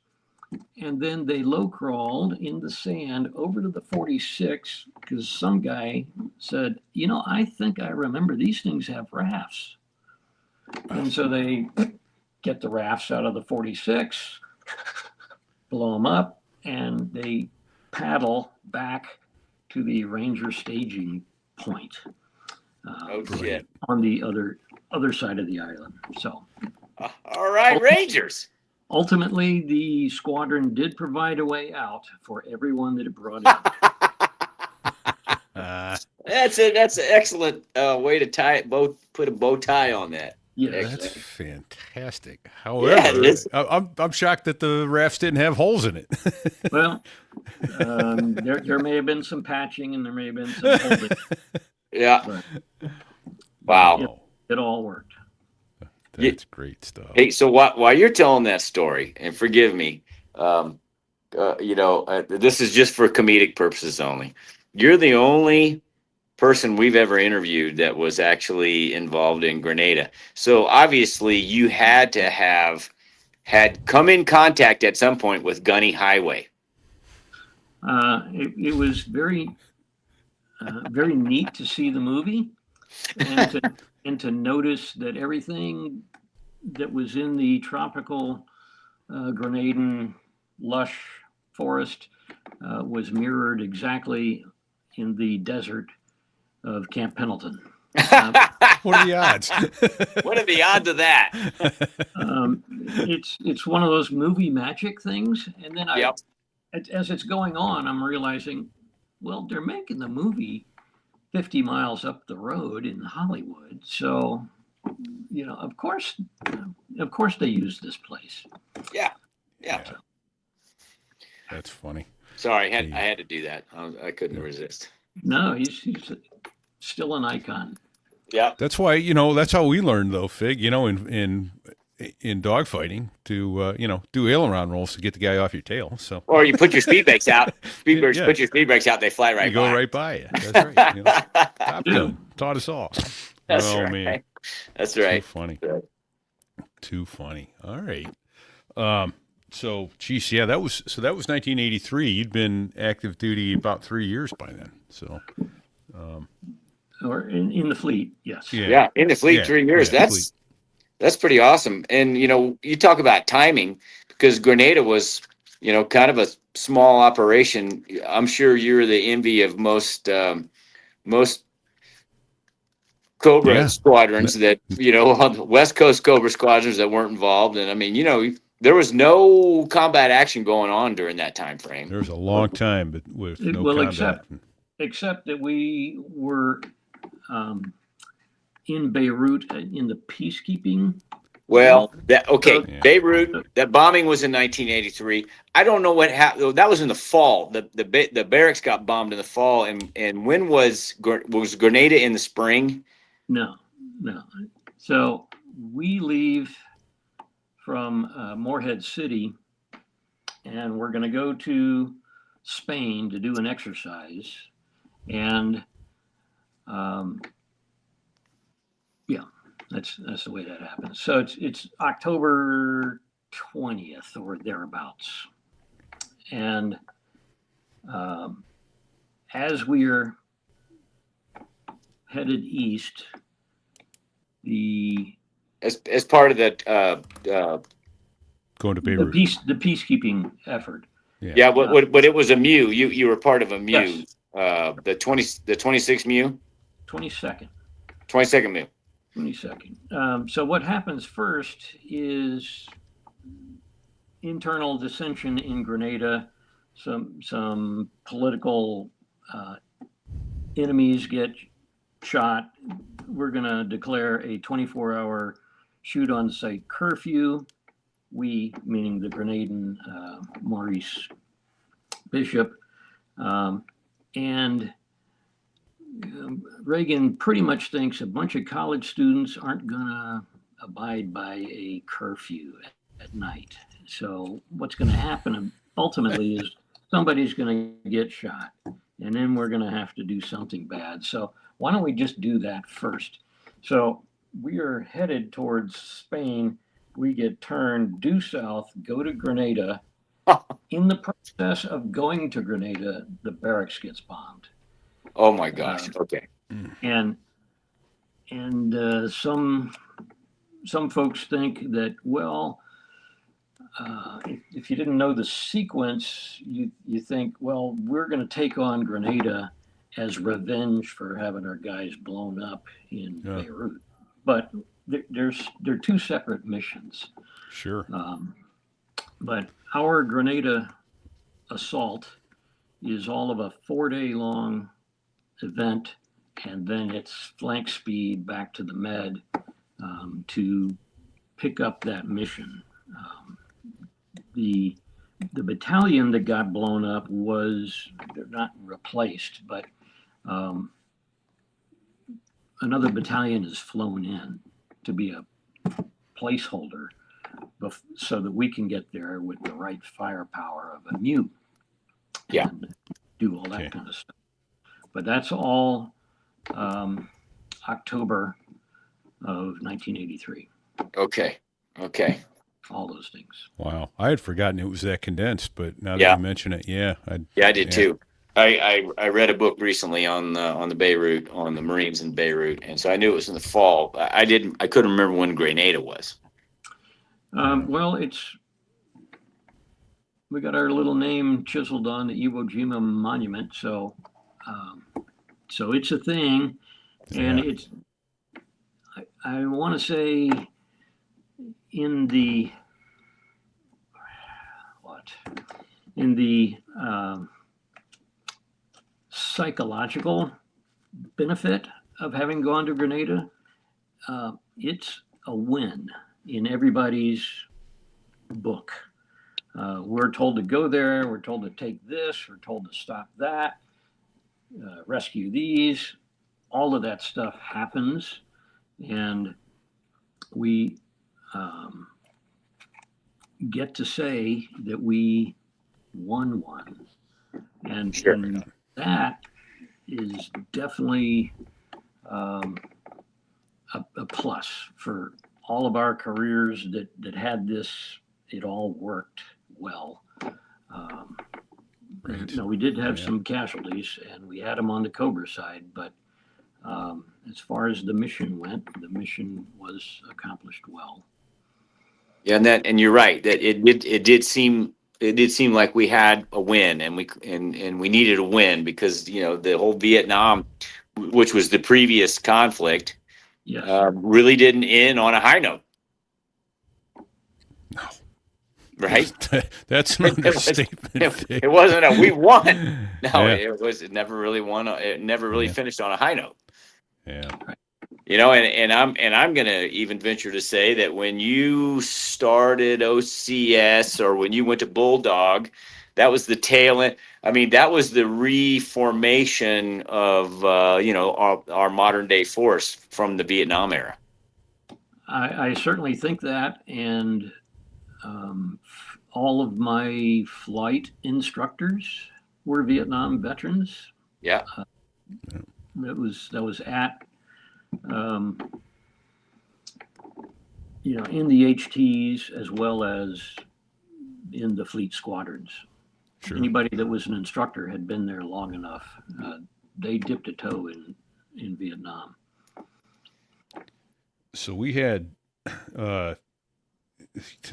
and then they low crawled in the sand over to the 46 because some guy said, I think I remember these things have rafts. And so they get the rafts out of the 46, blow them up, and they paddle back to the Ranger staging point. Oh shit. On the other side of the island. So All right, Rangers. ultimately, the squadron did provide a way out for everyone that it brought in. That's an excellent way to tie it. Put a bow tie on that. Yes. That's fantastic. Yeah, However, it is. I'm shocked that the rafts didn't have holes in it. Well, there may have been some patching and there may have been some holding, Yeah. but Wow. it all worked. That's great stuff. Hey, so while you're telling that story, and forgive me, this is just for comedic purposes only. You're the only person we've ever interviewed that was actually involved in Grenada. So obviously you had to had come in contact at some point with Gunny Highway. It was very neat to see the movie and to notice that everything that was in the tropical Grenadan lush forest was mirrored exactly in the desert of Camp Pendleton. What are the odds? What are the odds of that? It's one of those movie magic things, and then Yep. as it's going on, I'm realizing, well, they're making the movie 50 miles up the road in Hollywood, so of course they use this place. Yeah. That's funny. Sorry, I had to do that. I couldn't resist. No, he's still an icon. Yeah. That's why, that's how we learned though, Fig, in dogfighting to, do aileron rolls to get the guy off your tail. So, Or you put your speed brakes out. Yeah. Put your speed brakes out, they fly right you go by. right by you. That's right. Top Gun taught us all. That's oh, right. man. That's So right. funny. Right. Too funny. All right. So, geez, yeah, that was 1983. You'd been active duty about 3 years by then. So, Or in the fleet, yes. yeah, Yeah, in the fleet, yeah, 3 years. yeah, fleet. That's pretty awesome. And you talk about timing, because Grenada was, kind of a small operation. I'm sure you're the envy of most Cobra Yeah. squadrons that, on the West Coast Cobra squadrons that weren't involved. And I mean, there was no combat action going on during that time frame. There was a long time, but with no Well, combat. except that we were in Beirut in the peacekeeping. Well, okay, Yeah. Beirut. That bombing was in 1983. I don't know what happened. That was in the fall. The barracks got bombed in the fall, and when was Grenada in the spring? No. So we leave from Morehead City, and we're going to go to Spain to do an exercise. And yeah, that's the way that happens. So it's October 20th or thereabouts. And as we're headed east, as part of that Going to the Beirut. peacekeeping effort. yeah, but it was a MEU. You were part of a MEU. Yes. The 26th MEU, 22nd. 22nd MEU. 22nd. So what happens first is internal dissension in Grenada. Some political enemies get shot. We're going to declare a 24-hour shoot on sight curfew. We, meaning the Grenadan Maurice Bishop, and Reagan pretty much thinks a bunch of college students aren't going to abide by a curfew at night. So what's going to happen ultimately is somebody's going to get shot, and then we're going to have to do something bad. So why don't we just do that first? So we are headed towards Spain. We get turned due south, go to Grenada. In the process of going to Grenada, the barracks gets bombed. Oh my gosh. Okay. And some folks think that, well, if you didn't know the sequence, you think, well, we're going to take on Grenada as revenge for having our guys blown up in Beirut. But they're two separate missions. Sure. But our Grenada assault is all of a 4-day-long event, and then it's flank speed back to the Med to pick up that mission. The battalion that got blown up they're not replaced, but another battalion is flown in to be a placeholder so that we can get there with the right firepower of a MEU. Yeah. And do all that kind of stuff. But that's all October of 1983. Okay. All those things. Wow. I had forgotten it was that condensed, but now that Yeah. you mention it, yeah. I did too. I read a book recently on the Beirut, on the Marines in Beirut, and so I knew it was in the fall. I couldn't remember when Grenada was. Well, we got our little name chiseled on the Iwo Jima monument, so it's a thing, and it's. I want to say in the psychological benefit of having gone to Grenada, it's a win in everybody's book. We're told to go there. We're told to take this. We're told to stop that, rescue these. All of that stuff happens, and we get to say that we won one. And, Sure. and that is definitely a plus for all of our careers that had this, it all worked well. Right. We did have Yeah. some casualties, and we had them on the Cobra side, but as far as the mission went, the mission was accomplished well. Yeah, and you're right that it did seem like we had a win, and we needed a win because the whole Vietnam, which was the previous conflict, Yes. really didn't end on a high note. No. Right? That's an understatement. It wasn't a we won. No, Yeah. it never really won. It never really finished on a high note. Yeah. And I'm gonna even venture to say that when you started OCS or when you went to Bulldog, that was the tail end. I mean, that was the reformation of our modern day force from the Vietnam era. I certainly think that, and all of my flight instructors were Vietnam veterans. Yeah. That was at in the HTs as well as in the fleet squadrons. Sure. Anybody that was an instructor had been there long enough. They dipped a toe in Vietnam. So we had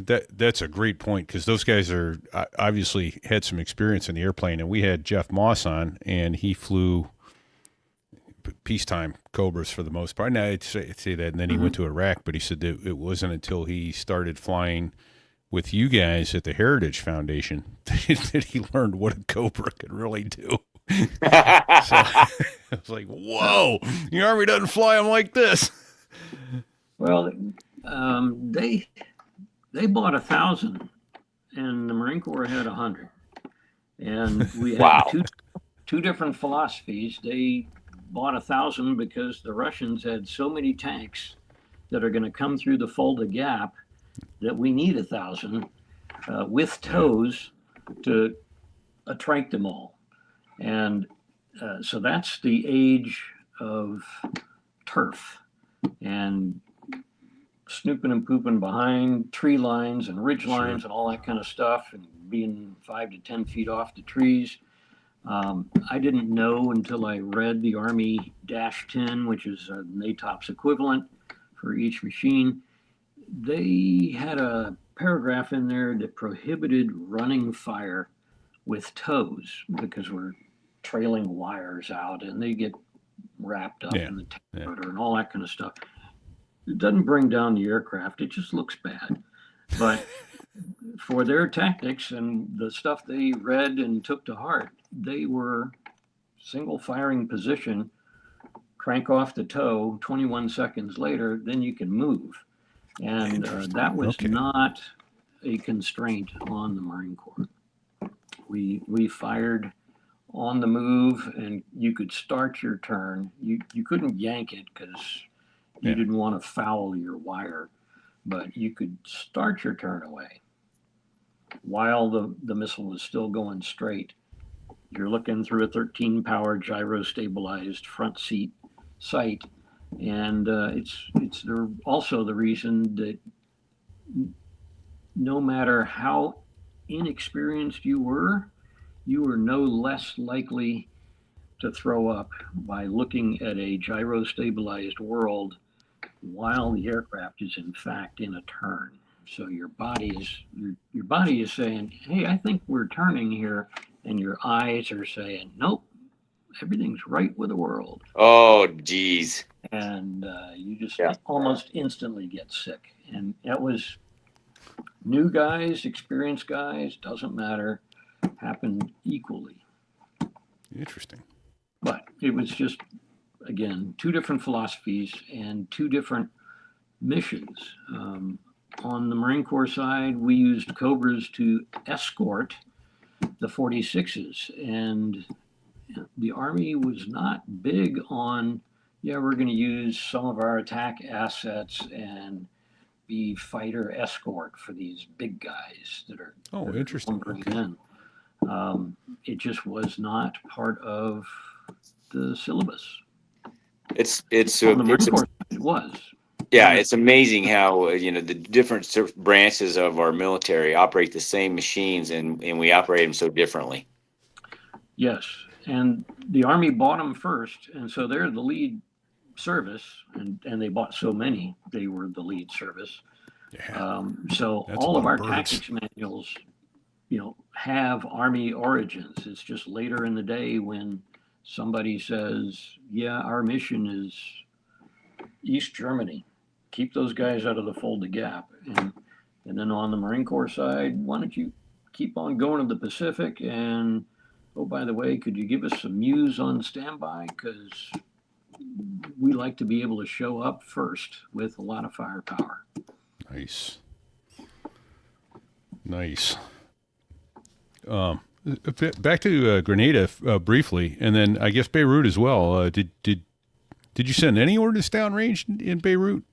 that's a great point because those guys are obviously had some experience in the airplane, and we had Jeff Moss on, and he flew peacetime Cobras for the most part. Now I'd say that, and then he went to Iraq, but he said that it wasn't until he started flying with you guys at the Heritage Foundation that he learned what a Cobra could really do. So I was like, whoa, the Army doesn't fly them like this. Well, they bought 1,000, and the Marine Corps had 100, and we had Wow. two different philosophies. They bought 1,000 because the Russians had so many tanks that are going to come through the Fulda Gap that we need 1,000 with tows to attract them all. And so that's the age of turf and snooping and pooping behind tree lines and ridge lines and all that kind of stuff, and being 5 to 10 feet off the trees. I didn't know until I read the Army -10, which is a NATOPS equivalent for each machine. They had a paragraph in there that prohibited running fire with tows because we're trailing wires out and they get wrapped up in the tail rotor and all that kind of stuff. It doesn't bring down the aircraft. It just looks bad. But for their tactics and the stuff they read and took to heart, they were single firing position, crank off the tow, 21 seconds later, then you can move. And that was not a constraint on the Marine Corps. We fired on the move, and you could start your turn. You couldn't yank it because you didn't want to foul your wire, but you could start your turn away while the missile was still going straight. You're looking through a 13-power gyro-stabilized front seat sight, and it's also the reason that no matter how inexperienced you were no less likely to throw up by looking at a gyro-stabilized world while the aircraft is in fact in a turn. So your body is saying, "Hey, I think we're turning here," and your eyes are saying, "Nope, everything's right with the world." Oh, geez. And you just almost instantly get sick. And that was new guys, experienced guys, doesn't matter, happened equally. Interesting. But it was just, again, two different philosophies and two different missions. On the Marine Corps side, we used Cobras to escort the 46s, and the Army was not big on, we're going to use some of our attack assets and be fighter escort for these big guys that are interesting. In. It just was not part of the syllabus. It On the Marine Corps, it was. Yeah, it's amazing how the different branches of our military operate the same machines, and we operate them so differently. Yes, and the Army bought them first, and so they're the lead service, and they bought so many, they were the lead service. Yeah, So that's a all lot of of our birds. tactics manuals, have Army origins. It's just later in the day when somebody says, yeah, our mission is East Germany. Keep those guys out of the Fulda Gap. And then on the Marine Corps side, why don't you keep on going to the Pacific? And oh, by the way, could you give us some news on standby? Because we like to be able to show up first with a lot of firepower. Nice. Nice. Back to Grenada briefly, and then I guess Beirut as well. Did you send any ordnance downrange in Beirut?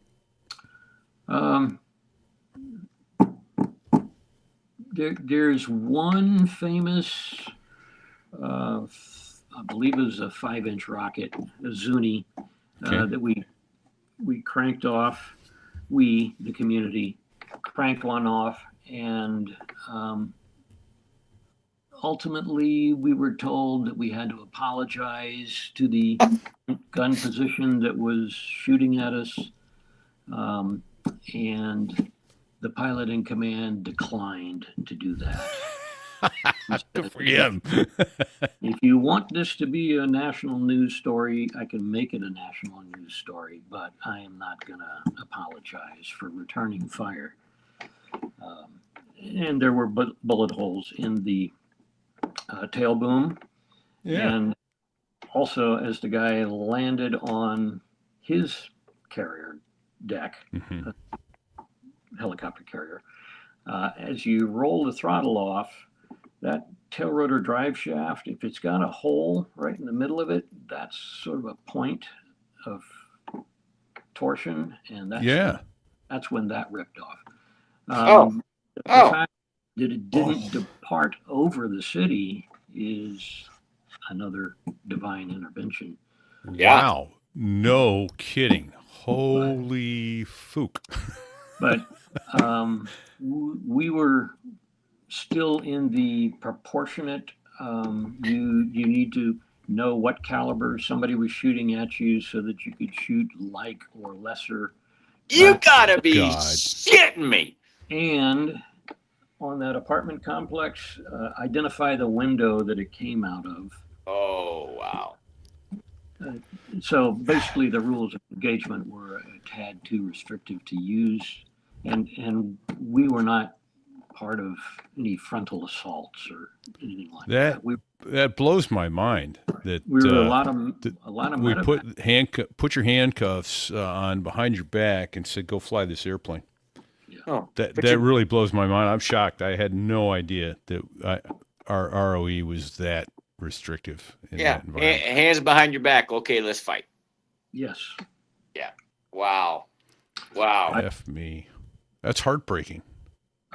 There's one famous, I believe it was a 5-inch rocket, a Zuni, Okay. that we cranked off. We, the community, cranked one off, and ultimately we were told that we had to apologize to the gun position that was shooting at us, and the pilot in command declined to do that. Good for him. If you want this to be a national news story, I can make it a national news story, but I am not going to apologize for returning fire. And there were bullet holes in the tail boom. Yeah. And also, as the guy landed on his carrier deck, Mm-hmm. helicopter carrier, as you roll the throttle off, that tail rotor drive shaft, if it's got a hole right in the middle of it, that's sort of a point of torsion, and that's when that ripped off. The fact that it didn't depart over the city is another divine intervention. Yeah. Wow. No kidding. Holy fook. But we were still in the proportionate. You need to know what caliber somebody was shooting at you so that you could shoot like or lesser. You gotta be God. shitting me. And on that apartment complex, identify the window that it came out of. Oh, wow. So basically, the rules of engagement were a tad too restrictive to use, and we were not part of any frontal assaults or anything like that. That blows my mind. That We were a lot of we medevac. put your handcuffs on behind your back and said, "Go fly this airplane." Oh, That really blows my mind. I'm shocked. I had no idea that our ROE was that restrictive in yeah. that environment. Hands behind your back. Okay, let's fight. Yes. Yeah. Wow. Wow. F me. That's heartbreaking.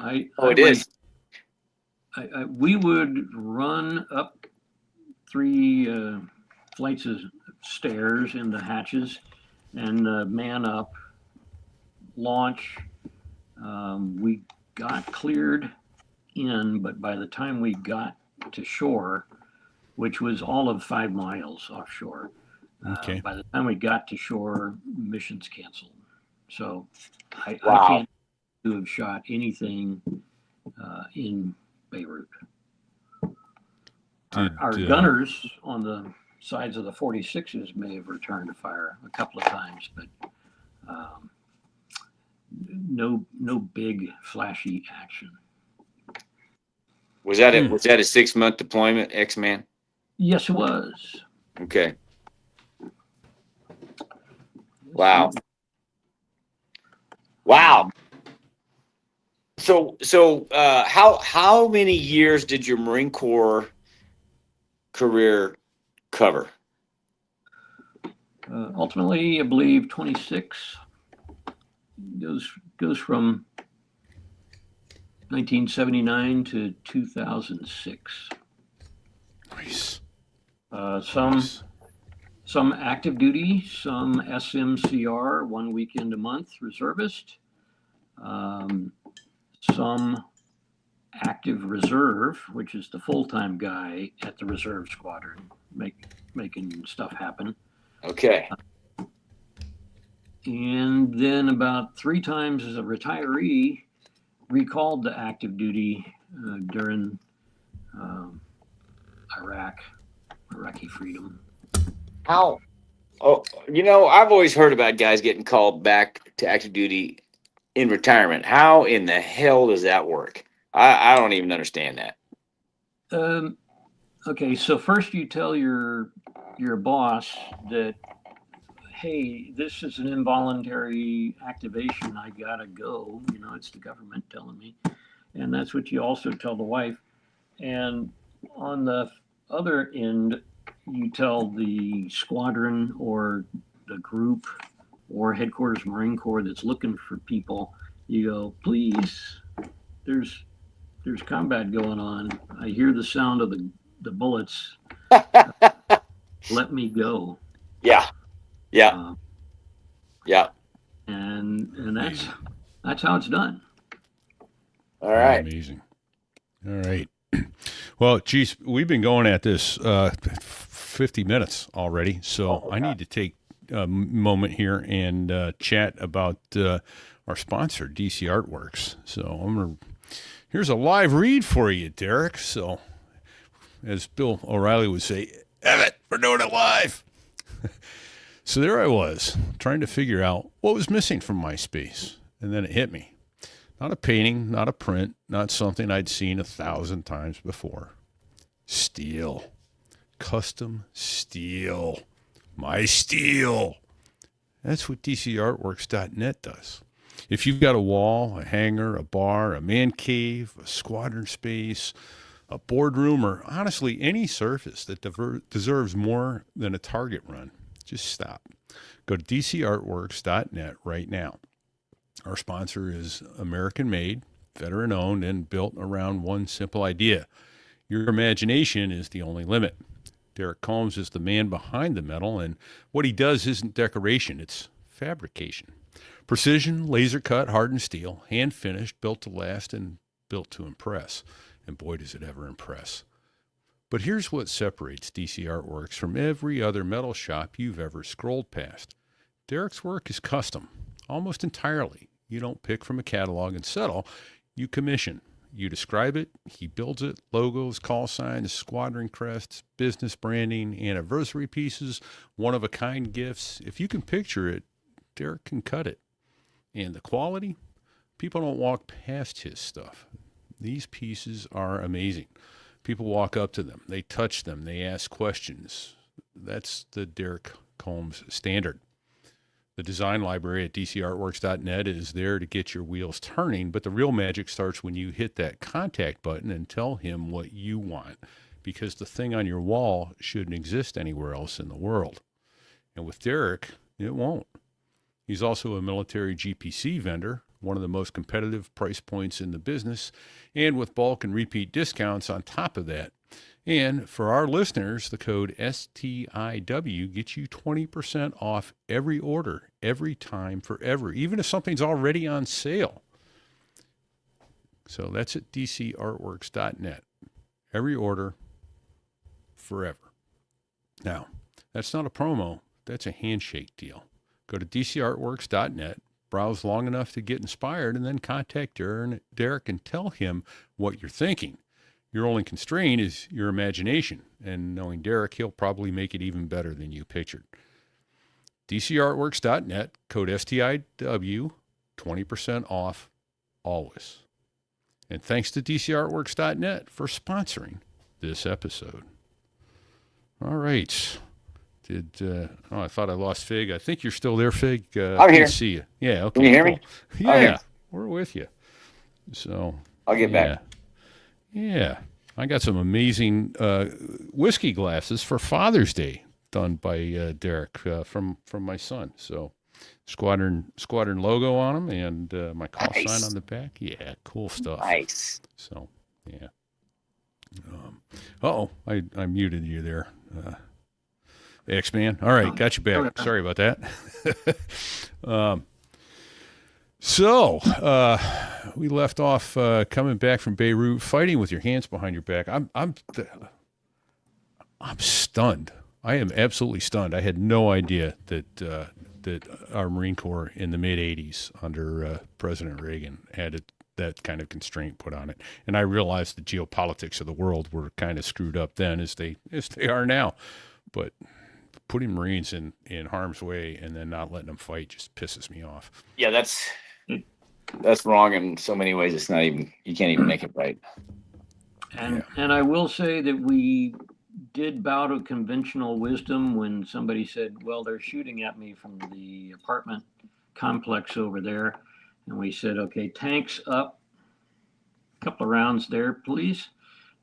It is. We would run up 3 flights of stairs in the hatches and man up, launch. We got cleared in, but by the time we got to shore, which was all of 5 miles offshore, Okay. by the time we got to shore, missions canceled. So I Wow. can't have shot anything in Beirut. Our gunners on the sides of the 46s may have returned to fire a couple of times, but no big flashy action. Was that a 6-month deployment, X-Man? Yes, it was. Okay. Wow. Wow. So how many years did your Marine Corps career cover? Ultimately, I believe 26. Goes from 1979 to 2006. Nice. Some Some active duty, some SMCR, 1 weekend a month reservist, some active reserve, which is the full-time guy at the reserve squadron, making stuff happen. Okay. And then about 3 times as a retiree, recalled to active duty during Iraqi freedom. How? Oh, I've always heard about guys getting called back to active duty in retirement. How in the hell does that work? I don't even understand that. Okay, so first you tell your boss that, hey, this is an involuntary activation. I gotta go. It's the government telling me, and that's what you also tell the wife. And on the other end, you tell the squadron or the group or headquarters Marine Corps that's looking for people. You go, please, there's combat going on. I hear the sound of the bullets. Let me go. Yeah. Yeah. Yeah. And that's how it's done. All right. Amazing. All right. Well, geez, we've been going at this 50 minutes already, so I need to take a moment here and chat about our sponsor, DC Artworks. So here's a live read for you, Derek. So, as Bill O'Reilly would say, Evan, we're doing it live. So there I was, trying to figure out what was missing from my space, and then it hit me. Not a painting, not a print, not something I'd seen 1,000 times before. Steel. Custom steel. My steel. That's what DCArtworks.net does. If you've got a wall, a hangar, a bar, a man cave, a squadron space, a boardroom, or honestly any surface that deserves more than a target run, just stop. Go to DCArtworks.net right now. Our sponsor is American-made, veteran-owned, and built around one simple idea. Your imagination is the only limit. Derek Combs is the man behind the metal, and what he does isn't decoration, it's fabrication. Precision, laser-cut, hardened steel, hand-finished, built to last, and built to impress. And boy, does it ever impress. But here's what separates DC Artworks from every other metal shop you've ever scrolled past. Derek's work is custom, almost entirely. You don't pick from a catalog and settle. You commission. You describe it. He builds it. Logos, call signs, squadron crests, business branding, anniversary pieces, one-of-a-kind gifts. If you can picture it, Derek can cut it. And the quality? People don't walk past his stuff. These pieces are amazing. People walk up to them. They touch them. They ask questions. That's the Derek Combs standard. The design library at DCArtworks.net is there to get your wheels turning, but the real magic starts when you hit that contact button and tell him what you want, because the thing on your wall shouldn't exist anywhere else in the world. And with Derek, it won't. He's also a military GPC vendor, one of the most competitive price points in the business, and with bulk and repeat discounts on top of that. And for our listeners, the code STIW gets you 20% off every order, every time, forever, even if something's already on sale. So that's at DCArtworks.net. Every order, forever. Now, that's not a promo. That's a handshake deal. Go to DCArtworks.net, browse long enough to get inspired, and then contact Derek and tell him what you're thinking. Your only constraint is your imagination, and knowing Derek, he'll probably make it even better than you pictured. DCArtworks.net, code STIW, 20% off always. And thanks to DCArtworks.net for sponsoring this episode. All right. I thought I lost Fig. I think you're still there, Fig. I'm here. Good to see you. Yeah, okay. Can you hear me? Yeah, we're with you. So I'll get back. Yeah. I got some amazing whiskey glasses for Father's Day done by Derek from my son. So squadron logo on them and my call sign on the back. Yeah, cool stuff. Nice. So, yeah. I muted you there. X-Man. All right, got you back. Okay. Sorry about that. So we left off coming back from Beirut, fighting with your hands behind your back. I'm stunned. I am absolutely stunned. I had no idea that our Marine Corps in the mid '80s under President Reagan had that kind of constraint put on it. And I realized the geopolitics of the world were kind of screwed up then, as they are now. But putting Marines in harm's way and then not letting them fight just pisses me off. Yeah, that's wrong in so many ways. It's not even, you can't even make it right. And I will say that we did bow to conventional wisdom when somebody said, well, they're shooting at me from the apartment complex over there. And we said, okay, tanks up, a couple of rounds there, please.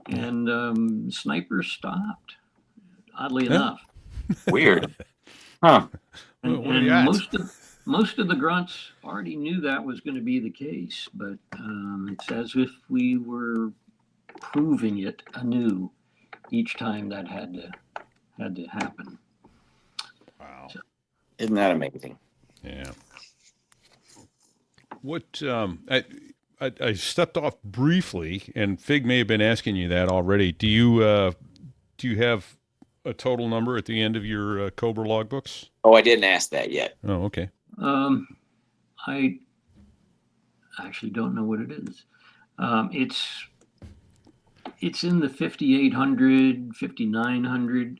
And snipers stopped, oddly enough. Weird. Huh. And, What do you got? most of the grunts already knew that was going to be the case, but it's as if we were proving it anew each time that had to happen. Wow. Isn't that amazing? Yeah. What I stepped off briefly, and Fig may have been asking you that already. Do you have a total number at the end of your Cobra logbooks? Oh, I didn't ask that yet. Oh, okay. I actually don't know what it is. It's in the 5,800, 5,900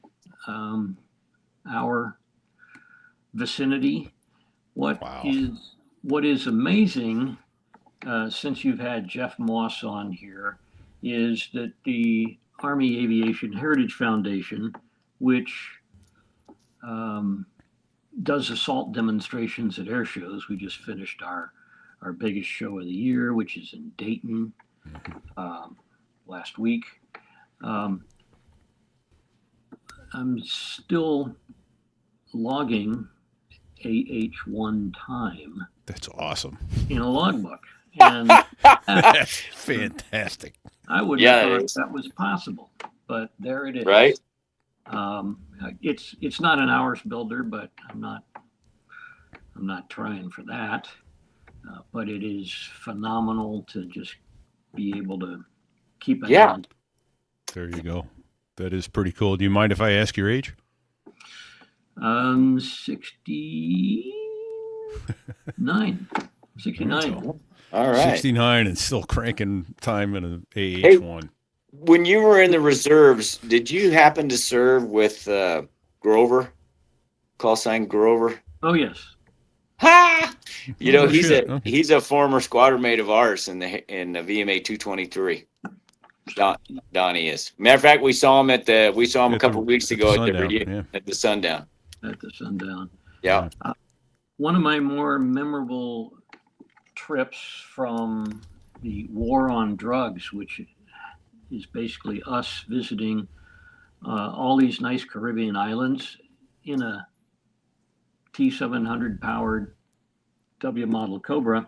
hour vicinity. What is amazing, since you've had Jeff Moss on here, is that the Army Aviation Heritage Foundation, which does assault demonstrations at air shows. We just finished our biggest show of the year, which is in Dayton last week. I'm still logging AH1 time. That's awesome. In a logbook. And That's fantastic. I wouldn't have thought that was possible, but there it is. Right? It's not an hours builder, but I'm not trying for that. But it is phenomenal to just be able to keep it on. There you go. That is pretty cool. Do you mind if I ask your age? 69. 69. All right. 69 and still cranking time in an AH1. When you were in the reserves, did you happen to serve with Grover? Call sign Grover? Oh, yes. Ha! You know, Oh, he's shit. a Okay. he's a former squadron mate of ours in the VMA 223. Donnie is. Matter of fact, we saw him a couple of weeks ago at the Sundown. At the Sundown. Yeah. One of my more memorable trips from the war on drugs, which is basically us visiting all these nice Caribbean islands in a T-700 powered W model Cobra,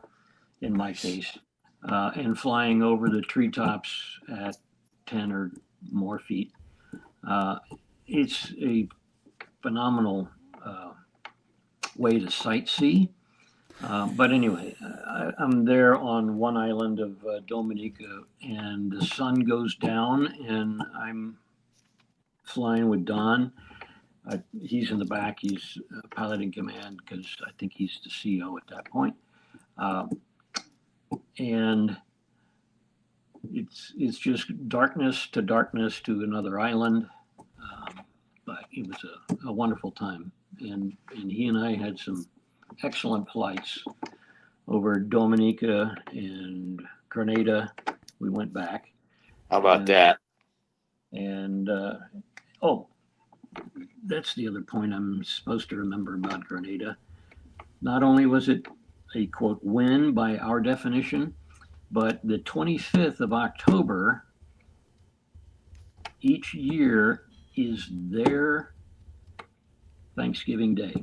in my case, and flying over the treetops at 10 or more feet. It's a phenomenal way to sightsee. But anyway, I'm there on one island of Dominica, and the sun goes down, and I'm flying with Don. He's in the back. He's pilot in command because I think he's the CO at that point. And it's just darkness to another island. But it was a wonderful time. And he and I had some excellent flights over Dominica and Grenada. We went back. How about that? And that's the other point I'm supposed to remember about Grenada. Not only was it a quote win by our definition, but the 25th of October each year is their Thanksgiving Day.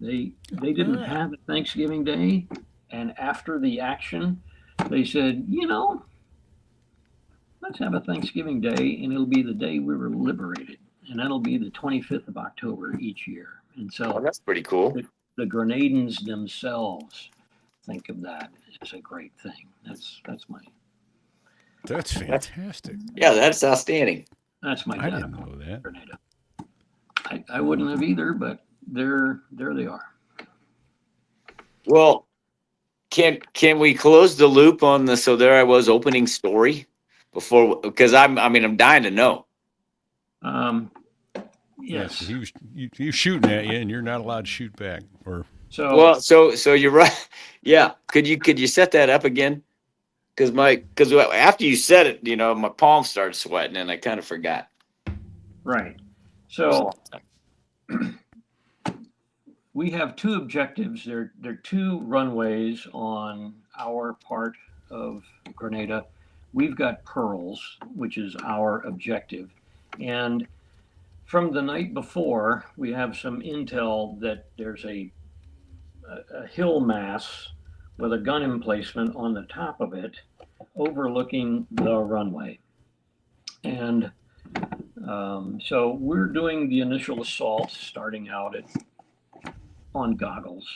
They didn't have a Thanksgiving Day, and after the action, they said, let's have a Thanksgiving Day, and it'll be the day we were liberated. and that'll be the 25th of October each year. And Oh, so that's pretty cool. the Grenadans themselves think of that as a great thing. That's my That's fantastic. Yeah, that's outstanding. that's my I data didn't point, know that. Grenada. I wouldn't have either, but there they are. Well, can we close the loop on the so there I was opening story before, because I'm dying to know. Yes. He was shooting at you, and you're not allowed to shoot back. Or So Well, so you're right. Yeah, could you set that up again? Because after you said it, my palms started sweating and I kind of forgot. right. So we have two objectives. There are two runways on our part of Grenada. We've got Pearls, which is our objective. And from the night before, we have some intel that there's a hill mass with a gun emplacement on the top of it overlooking the runway. And so we're doing the initial assault starting out on goggles,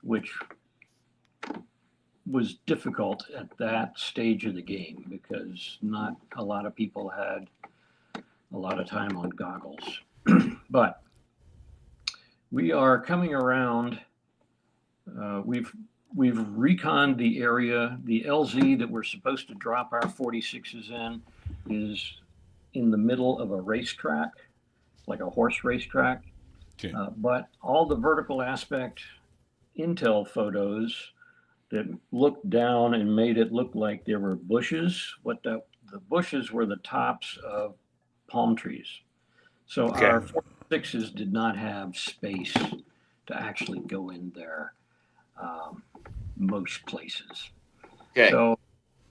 which was difficult at that stage of the game because not a lot of people had a lot of time on goggles. But we are coming around. We've reconned the area. The LZ that we're supposed to drop our 46s in is in the middle of a racetrack, like a horse racetrack. okay. But all the vertical aspect intel photos that looked down and made it look like there were bushes. The bushes were the tops of palm trees. So Okay. our 46s did not have space to actually go in there most places. Okay. So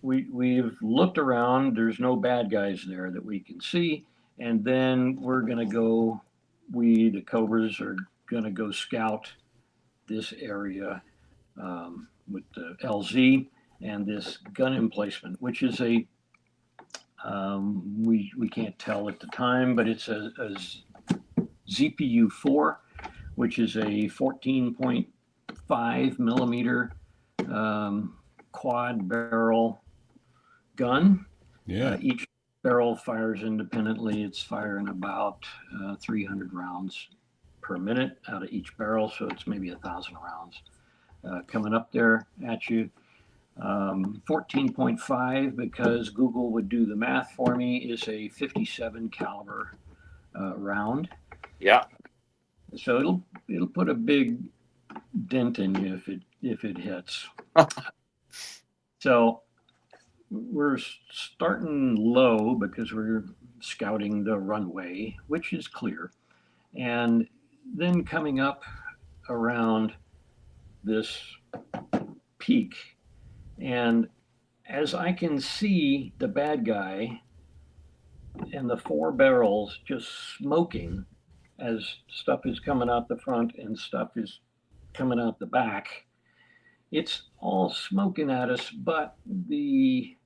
we've looked around. There's no bad guys there that we can see. And then we're going to go, the Cobras are going to go scout this area with the LZ and this gun emplacement, which is a, we can't tell at the time, but it's a ZPU 4, which is a 14.5 millimeter quad barrel gun. Yeah. Each barrel fires independently. It's firing about 300 rounds per minute out of each barrel, so it's maybe 1,000 rounds coming up there at you. 14.5, because Google would do the math for me, is a 57 caliber round. Yeah. So it'll put a big dent in you if it hits. So we're starting low because we're scouting the runway, which is clear, and then coming up around this peak. And as I can see the bad guy and the four barrels just smoking as stuff is coming out the front and stuff is coming out the back, it's all smoking at us, but the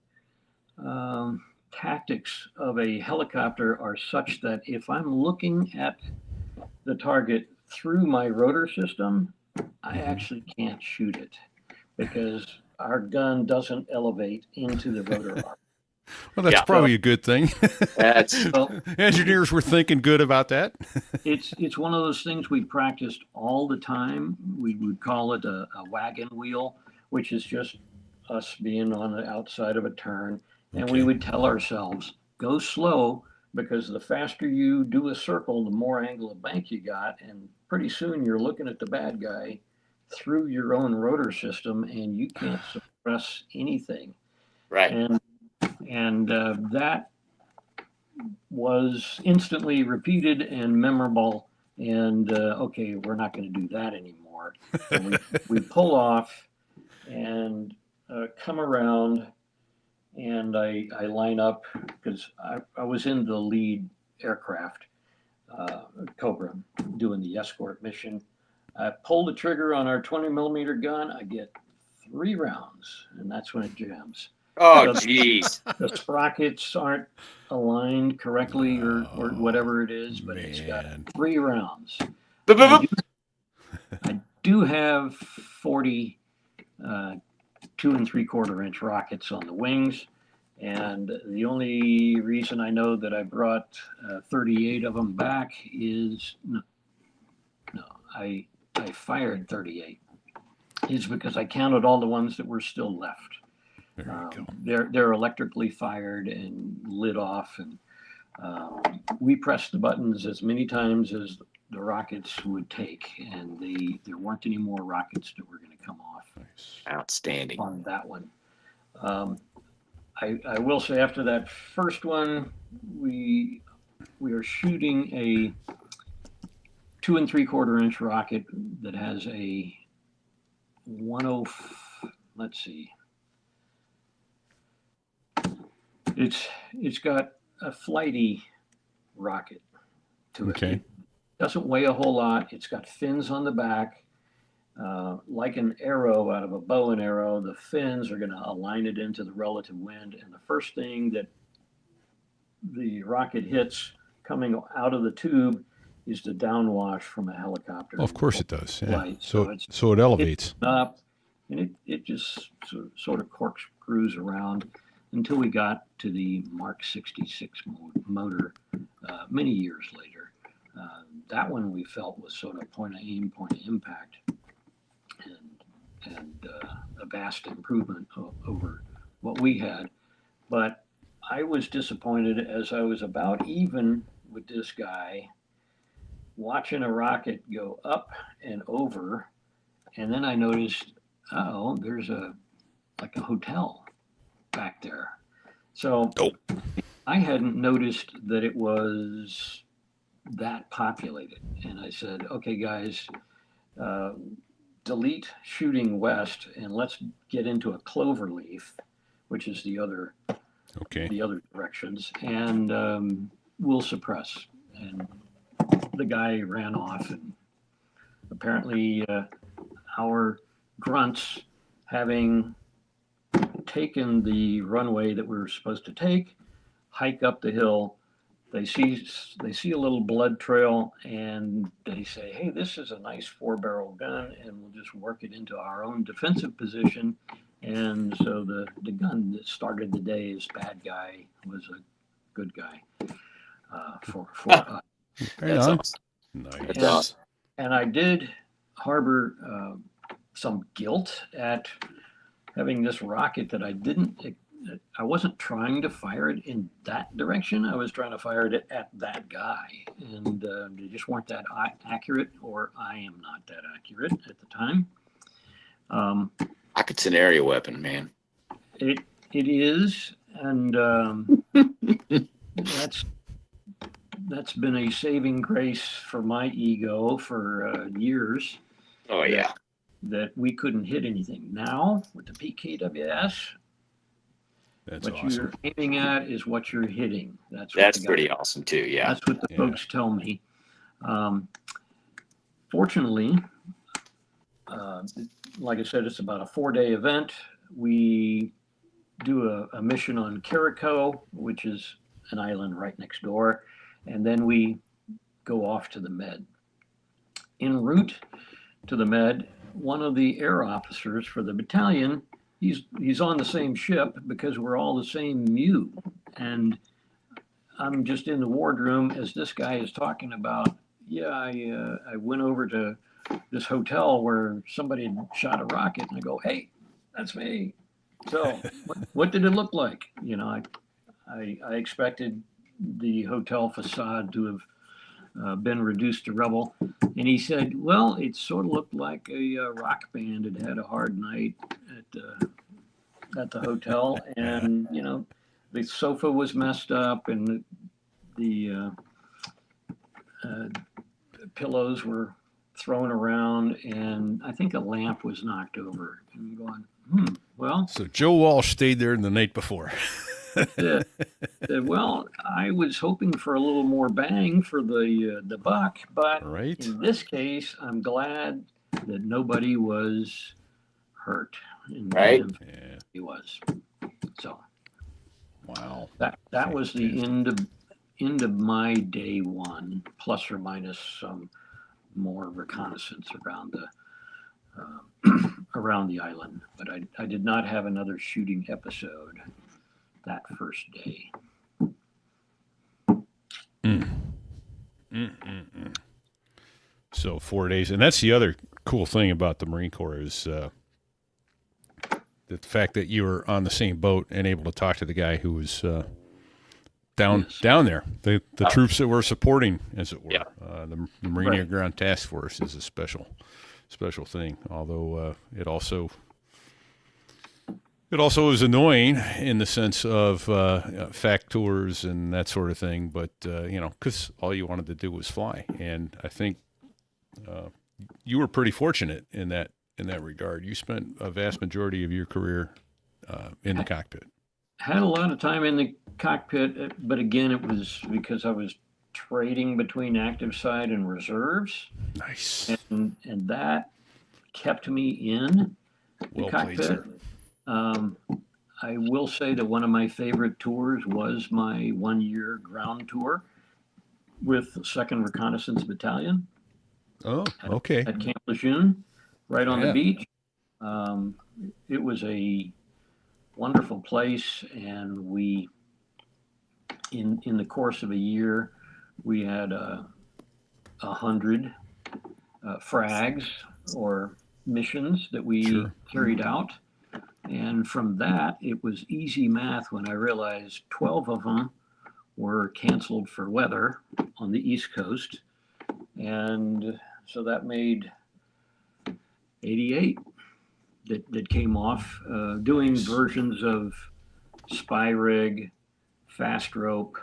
tactics of a helicopter are such that if I'm looking at the target through my rotor system, I actually can't shoot it because our gun doesn't elevate into the rotor arc. Well, that's probably a good thing. That's Engineers were thinking good about that. It's one of those things we practiced all the time. We would call it a wagon wheel, which is just us being on the outside of a turn. And we would tell ourselves, go slow, because the faster you do a circle, the more angle of bank you got. And pretty soon you're looking at the bad guy through your own rotor system and you can't suppress anything. right. And that was instantly repeated and memorable. And okay, we're not going to do that anymore. So we pull off and come around, and I line up because I was in the lead aircraft, Cobra, doing the escort mission. I pull the trigger on our 20 millimeter gun. I get 3 rounds, and that's when it jams. Oh, jeez. The sprockets aren't aligned correctly or whatever it is, but it's got Man. 3 rounds. Boop. I do have 40 2 3/4 inch rockets on the wings, and the only reason I know that I brought 38 of them back is no, I fired 38 is because I counted all the ones that were still left. There you go. They're electrically fired and lit off, and we pressed the buttons as many times as the rockets would take, and there weren't any more rockets that were going to come off. Nice. Outstanding. On that one. I will say after that first one, we are shooting a 2 3/4 inch rocket that has a 10. Let's see. It's got a flighty rocket to it. Okay. It doesn't weigh a whole lot. It's got fins on the back. Like an arrow out of a bow and arrow, the fins are going to align it into the relative wind. And the first thing that the rocket hits coming out of the tube is the downwash from a helicopter. Well, of course it does. Yeah. Flight. So it elevates. Up, and it just sort of corkscrews around until we got to the Mark 66 motor many years later. That one we felt was sort of point of aim, point of impact, and a vast improvement over what we had. But I was disappointed as I was about even with this guy, watching a rocket go up and over, and then I noticed, there's a hotel back there. So I hadn't noticed that it was that populated. And I said, okay, guys, delete shooting west and let's get into a clover leaf, which is the other directions, and we'll suppress. And the guy ran off, and apparently our grunts, having taken the runway that we were supposed to take, hike up the hill. They see a little blood trail, and they say, hey, this is a nice 4-barrel gun, and we'll just work it into our own defensive position. And so the gun that started the day as bad guy was a good guy for us. That's awesome. Nice. That's awesome. And I did harbor some guilt at having this rocket that I wasn't trying to fire it in that direction. I was trying to fire it at that guy. And they just weren't that accurate, or I am not that accurate at the time. Rocket scenario weapon, man. It is. And that's been a saving grace for my ego for years. Oh, yeah. That we couldn't hit anything. Now, with the PKWS, That's what awesome. you're aiming at is what you're hitting. That's pretty awesome too. Yeah. That's what the folks tell me. Fortunately, like I said, it's about a 4-day event. We do a mission on Carico, which is an island right next door, and then we go off to the Med. En route to the Med, one of the air officers for the battalion, he's on the same ship because we're all the same MEU. And I'm just in the wardroom as this guy is talking about, I went over to this hotel where somebody had shot a rocket, and I go, hey, that's me. So what did it look like? You know, I expected the hotel facade to have been reduced to rubble. And he said, well, it sort of looked like a rock band had had a hard night at the hotel. And, you know, the sofa was messed up, and the pillows were thrown around, and I think a lamp was knocked over. And I'm going, well. So Joe Walsh stayed there the night before. Well, I was hoping for a little more bang for the buck, but Right. in this case, I'm glad that nobody was hurt. And Right. He was. So Wow. that was the end of my day one, plus or minus some more reconnaissance around the around the island. But I did not have another shooting episode that first day. So 4 days, and that's the other cool thing about the Marine Corps is the fact that you were on the same boat and able to talk to the guy who was down there, the troops that we're supporting, as it were. Yeah. The Marine Air Ground Task Force is a special thing. Although it also is annoying in the sense of fact tours and that sort of thing. But because all you wanted to do was fly, and I think you were pretty fortunate in that regard. You spent a vast majority of your career in the cockpit. Had a lot of time in the cockpit, but again, it was because I was trading between active side and reserves. Nice. And that kept me in the Well cockpit. played, sir. I will say that one of my favorite tours was my 1 year ground tour with the 2nd Reconnaissance Battalion. Oh, okay. At Camp Lejeune, right on Yeah. the beach. It was a wonderful place, and we, in the course of a year, we had 100 frags or missions that we carried out. And from that, it was easy math when I realized 12 of them were canceled for weather on the East Coast. And so that made 88 that came off, doing versions of spy rig, fast rope,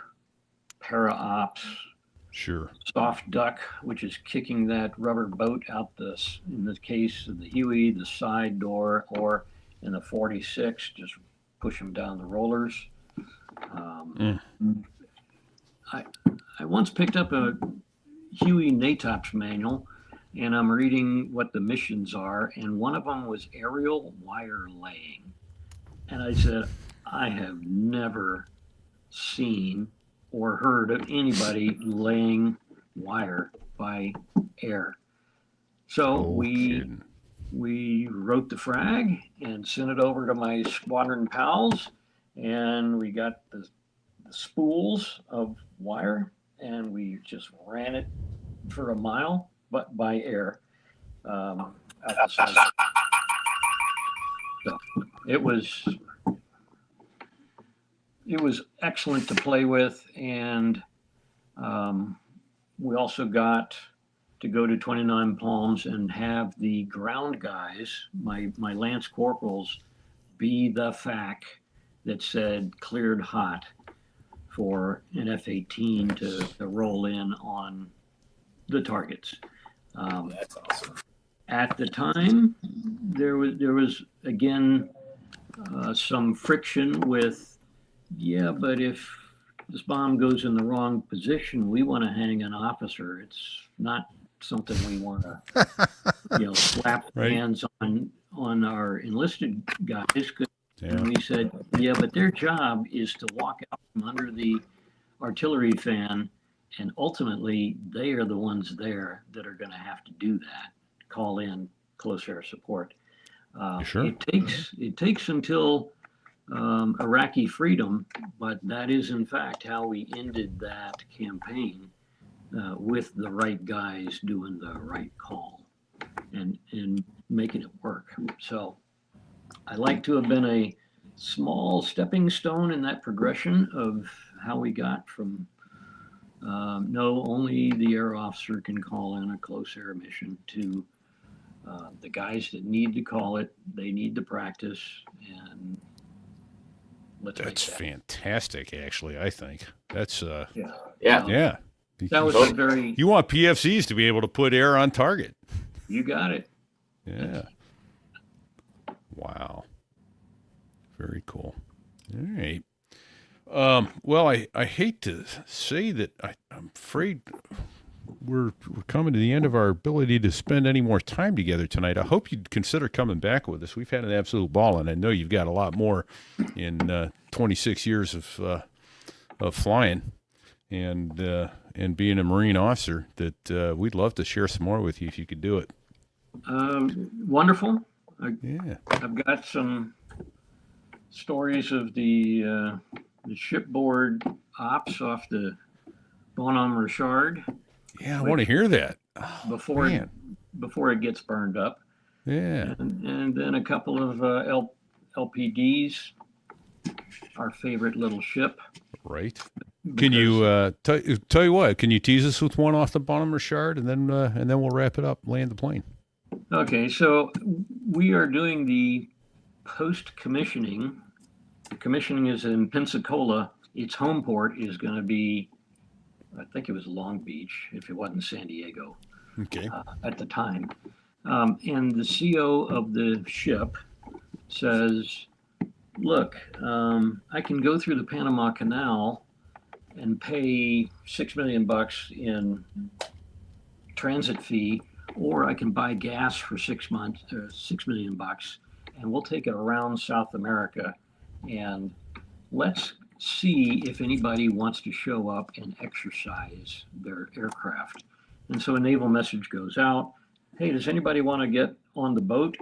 para ops, Sure. soft duck, which is kicking that rubber boat out in the case of the Huey, the side door, or in the 46, just push them down the rollers. I once picked up a Huey NATOPS manual, and I'm reading what the missions are, and one of them was aerial wire laying. And I said, I have never seen or heard of anybody laying wire by air. So we wrote the frag and sent it over to my squadron pals, and we got the spools of wire, and we just ran it for a mile, but by air. So it was excellent to play with, and we also got to go to 29 Palms and have the ground guys, my lance corporals, be the FAC that said cleared hot for an F-18 to roll in on the targets. That's awesome. At the time, there was again some friction with, but if this bomb goes in the wrong position, we want to hang an officer. It's not something we want to, slap hands on our enlisted guys. And we said, but their job is to walk out from under the artillery fan, and ultimately they are the ones there that are going to have to do that. Call in close air support. Sure. It takes until Iraqi freedom, but that is in fact how we ended that campaign, with the right guys doing the right call and making it work. So I like to have been a small stepping stone in that progression of how we got from only the air officer can call in a close air mission to the guys that need to call it, they need to practice, and that's fantastic. Actually, I think that's yeah. That was a very. You want PFCs to be able to put air on target. You got it. Yeah. Wow. Very cool. All right. Well, I hate to say that I'm afraid we're coming to the end of our ability to spend any more time together tonight. I hope you'd consider coming back with us. We've had an absolute ball, and I know you've got a lot more in 26 years of flying and being a Marine officer that we'd love to share some more with you if you could do it. Wonderful. Yeah. I've got some stories of the shipboard ops off the Bonhomme Richard. Yeah, I want to hear that. before man. before it gets burned up. Yeah. And then a couple of LPDs, our favorite little ship. Right. Can you tell you what? Can you tease us with one off the Bonhomme Richard, and then we'll wrap it up, land the plane. Okay, so we are doing the post-commissioning. The commissioning is in Pensacola. Its home port is going to be, I think it was Long Beach, if it wasn't San Diego. Okay. At the time. And the CO of the ship says, look, I can go through the Panama Canal and pay $6 million in transit fee, or I can buy gas for 6 months, $6 million, and we'll take it around South America, and let's see if anybody wants to show up and exercise their aircraft. And so a naval message goes out. Hey, does anybody want to get on the boat?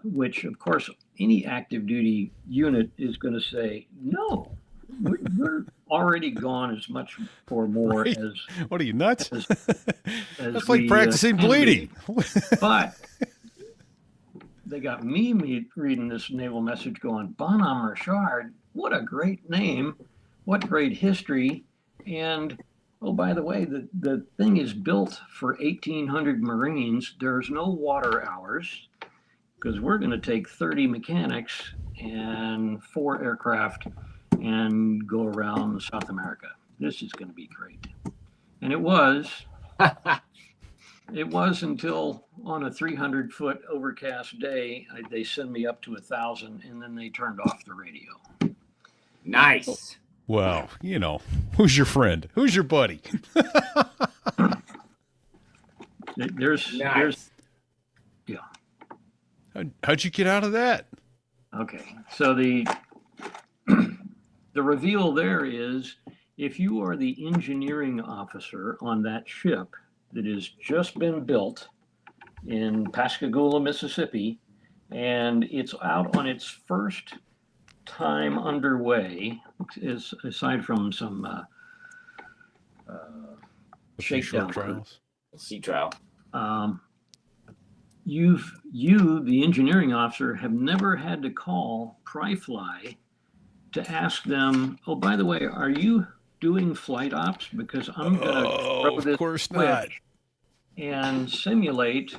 Which, of course, any active duty unit is going to say, no, we're already gone as much or more Right. as. What are you, nuts? as That's like we, practicing can bleeding. be. But they got me reading this naval message going, Bonhomme Richard, what a great name, what great history. And oh, by the way, the thing is built for 1,800 Marines. There's no water hours because we're going to take 30 mechanics and 4 aircraft and go around South America. This is going to be great. And it was. It was until on a 300-foot overcast day, they send me up to 1,000, and then they turned off the radio. Nice. Well, you know, who's your friend? Who's your buddy? There's, Nice. yeah. How'd you get out of that? Okay. So the reveal there is if you are the engineering officer on that ship that has just been built in Pascagoula, Mississippi, and it's out on its first time underway, is aside from some shakedown trials. Sea trial. You, the engineering officer, have never had to call Pryfly to ask them, oh, by the way, are you doing flight ops? Because I'm going to throw this of course not. switch and simulate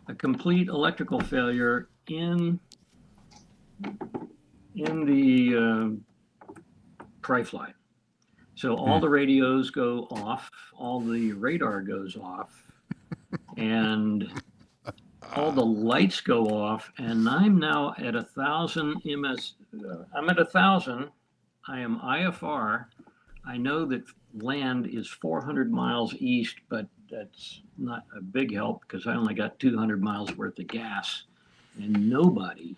a complete electrical failure in the Pryfly. So all the radios go off, all the radar goes off, and all the lights go off, and I'm now at 1,000 MS. I'm at 1,000. I am IFR. I know that land is 400 miles east, but that's not a big help because I only got 200 miles worth of gas, and nobody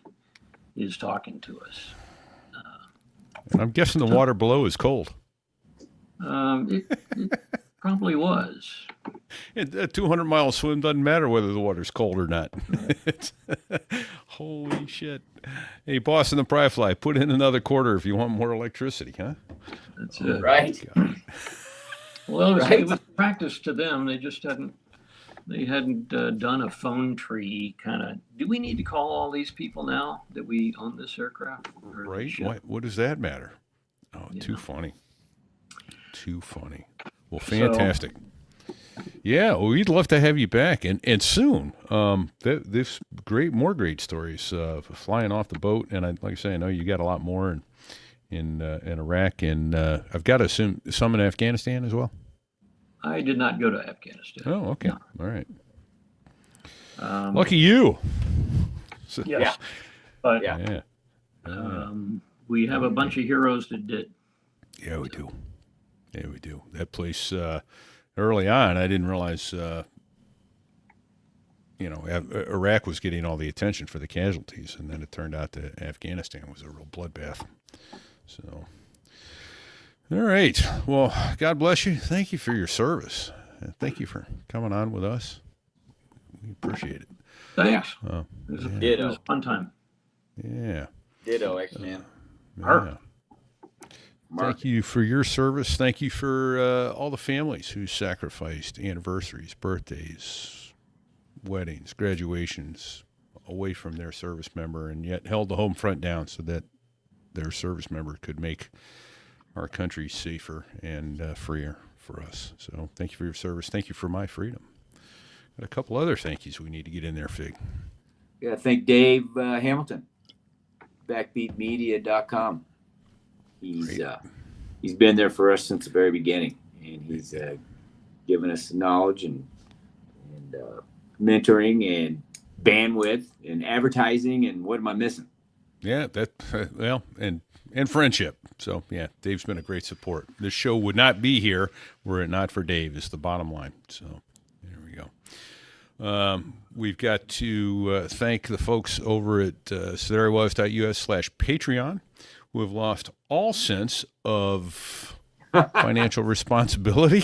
is talking to us. And I'm guessing the water below is cold. It probably was. A 200-mile swim doesn't matter whether the water's cold or not. Holy shit. Hey, boss in the Pryfly, put in another quarter if you want more electricity, huh? That's it. Right. Well, it was, Right. it was practice to them. They just hadn't done a phone tree kind of. Do we need to call all these people now that we own this aircraft? Or this Right? ship? What does that matter? Oh, Yeah. too funny. Too funny. Well, fantastic. Yeah, well, we'd love to have you back, and soon. This more great stories flying off the boat, and like I say, I know you got a lot more in Iraq, and I've got to assume some in Afghanistan as well. I did not go to Afghanistan. Oh, okay, No. all right. Lucky you. So, Yes, Yeah. but Yeah. yeah, we have a bunch of heroes that did. yeah, we do. Yeah, we do. That place. early on, I didn't realize, Iraq was getting all the attention for the casualties, and then it turned out that Afghanistan was a real bloodbath. So, all right. Well, God bless you. Thank you for your service. Thank you for coming on with us. We appreciate it. Thanks. Ditto. It was a fun time. Yeah. Ditto, X-Man. Yeah. Thank you for your service. Thank you for all the families who sacrificed anniversaries, birthdays, weddings, graduations away from their service member and yet held the home front down so that their service member could make our country safer and freer for us. So thank you for your service. Thank you for my freedom. Got a couple other thank yous we need to get in there, Fig. Yeah, thank Dave Hamilton, backbeatmedia.com. He's been there for us since the very beginning, and he's given us knowledge and mentoring and bandwidth and advertising. And what am I missing? Yeah, and friendship. So yeah, Dave's been a great support. This show would not be here were it not for Dave. Is the bottom line. So there we go. We've got to thank the folks over at SolariWaves.us/Patreon who have lost all sense of financial responsibility.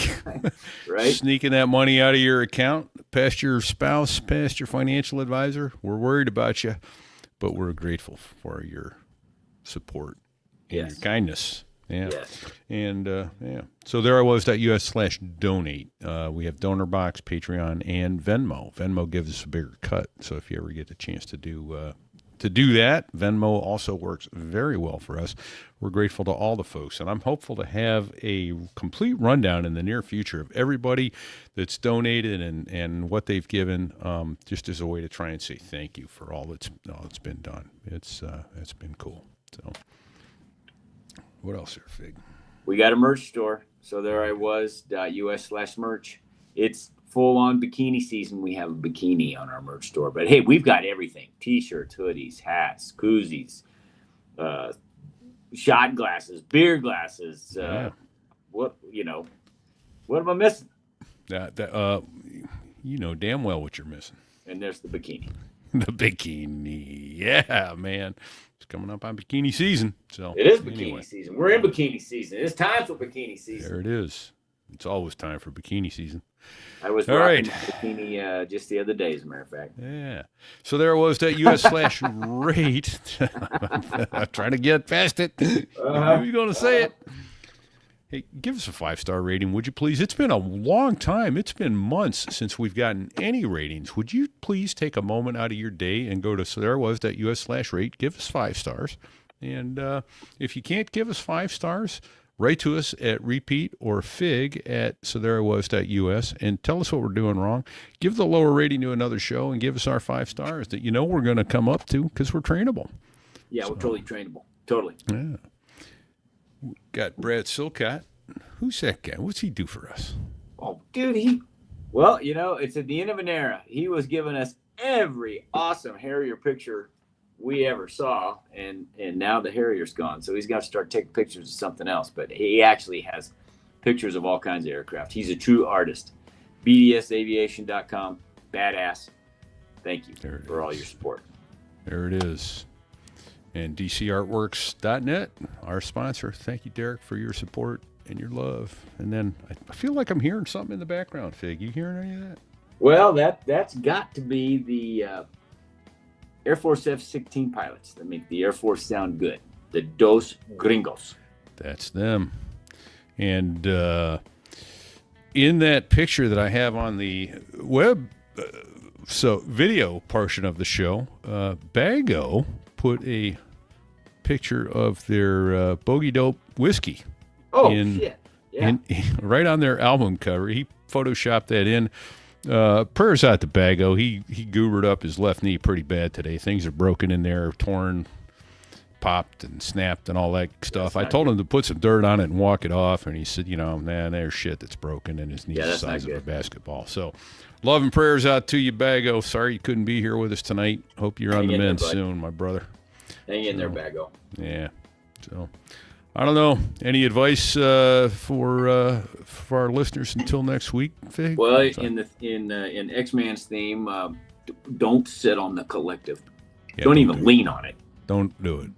Right. Sneaking that money out of your account, past your spouse, past your financial advisor. We're worried about you, but we're grateful for your support and your kindness. Yeah. Yes. And, so there I was.us/donate. We have Donor Box, Patreon, and Venmo. Venmo gives us a bigger cut. So if you ever get the chance to do that, Venmo also works very well for us. We're grateful to all the folks, and I'm hopeful to have a complete rundown in the near future of everybody that's donated and what they've given, just as a way to try and say thank you for all that's been done. It's been cool. So, what else here, Fig? We got a merch store. So there I was.us/merch. It's full on bikini season. We have a bikini on our merch store, but hey, we've got everything: t-shirts, hoodies, hats, koozies, shot glasses, beer glasses. What am I missing? You know damn well what you're missing. And there's the bikini. The bikini. Yeah, man. It's coming up on bikini season. So it is bikini season. We're in bikini season. It's time for bikini season. There it is. It's always time for bikini season. I was rocking a bikini just the other day, as a matter of fact. Yeah. So there was that US/rate. I'm trying to get past it. How are you going to say it? Hey, give us a 5-star rating, would you please? It's been a long time. It's been months since we've gotten any ratings. Would you please take a moment out of your day and go to sotherewas.us/rate, give us 5 stars. And if you can't give us 5 stars, write to us at repeat or fig at sotherewas.us and tell us what we're doing wrong. Give the lower rating to another show and give us our 5 stars that we're going to come up to because we're trainable. Yeah, we're totally trainable. Totally. Yeah. Got Brad Silcott. Who's that guy? What's he do for us? Oh, dude, it's at the end of an era. He was giving us every awesome Harrier picture we ever saw, and now the Harrier's gone. So he's got to start taking pictures of something else. But he actually has pictures of all kinds of aircraft. He's a true artist. BDSaviation.com. Badass. Thank you for all your support. There it is. And DCArtworks.net, our sponsor. Thank you, Derek, for your support and your love. And then I feel like I'm hearing something in the background, Fig. You hearing any of that? Well, that's got to be the Air Force F-16 pilots that make the Air Force sound good. The Dos Gringos. That's them. And in that picture that I have on the web, video portion of the show, Bago put a picture of their Bogey Dope whiskey. Oh, shit. Yeah. Right on their album cover. He photoshopped that in. Prayers out to Bago. He goobered up his left knee pretty bad today. Things are broken in there, torn, popped, and snapped, and all that stuff. I told him to put some dirt on it and walk it off, and he said, there's shit that's broken, and his knee's the size of a basketball. So, love and prayers out to you, Bago. Sorry you couldn't be here with us tonight. Hope you're on the mend soon, my brother. Hang in there, Bago. Yeah. So, I don't know. Any advice for our listeners until next week, Fig? Well, in X-Man's theme, don't sit on the collective. Yeah, don't even lean on it. Don't do it.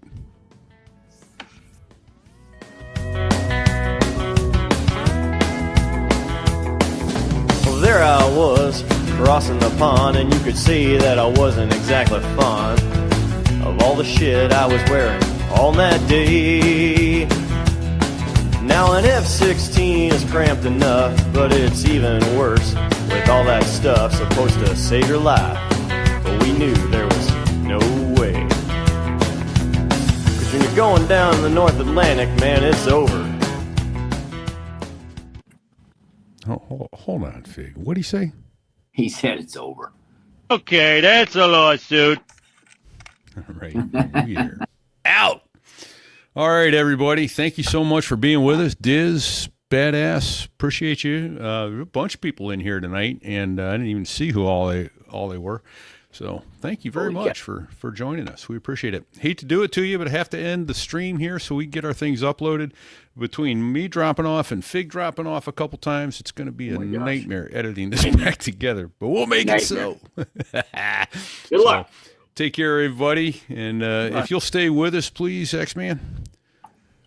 Well, there I was, crossing the pond, and you could see that I wasn't exactly fond of all the shit I was wearing on that day. Now an F-16 is cramped enough, but it's even worse with all that stuff supposed to save your life. But we knew there was no way. 'Cause when you're going down the North Atlantic, man, it's over. Hold on, Fig. What'd he say? He said it's over. Okay, that's a lawsuit. All right. We're out. All right, everybody. Thank you so much for being with us. Diz, Badass, appreciate you. There were a bunch of people in here tonight, and I didn't even see who all they were. So thank you very much for joining us. We appreciate it. Hate to do it to you, but I have to end the stream here so we can get our things uploaded. Between me dropping off and Fig dropping off a couple times, it's going to be a nightmare editing this back together. But we'll make it so. Good luck. Take care, everybody. And if you'll stay with us, please, X-Man.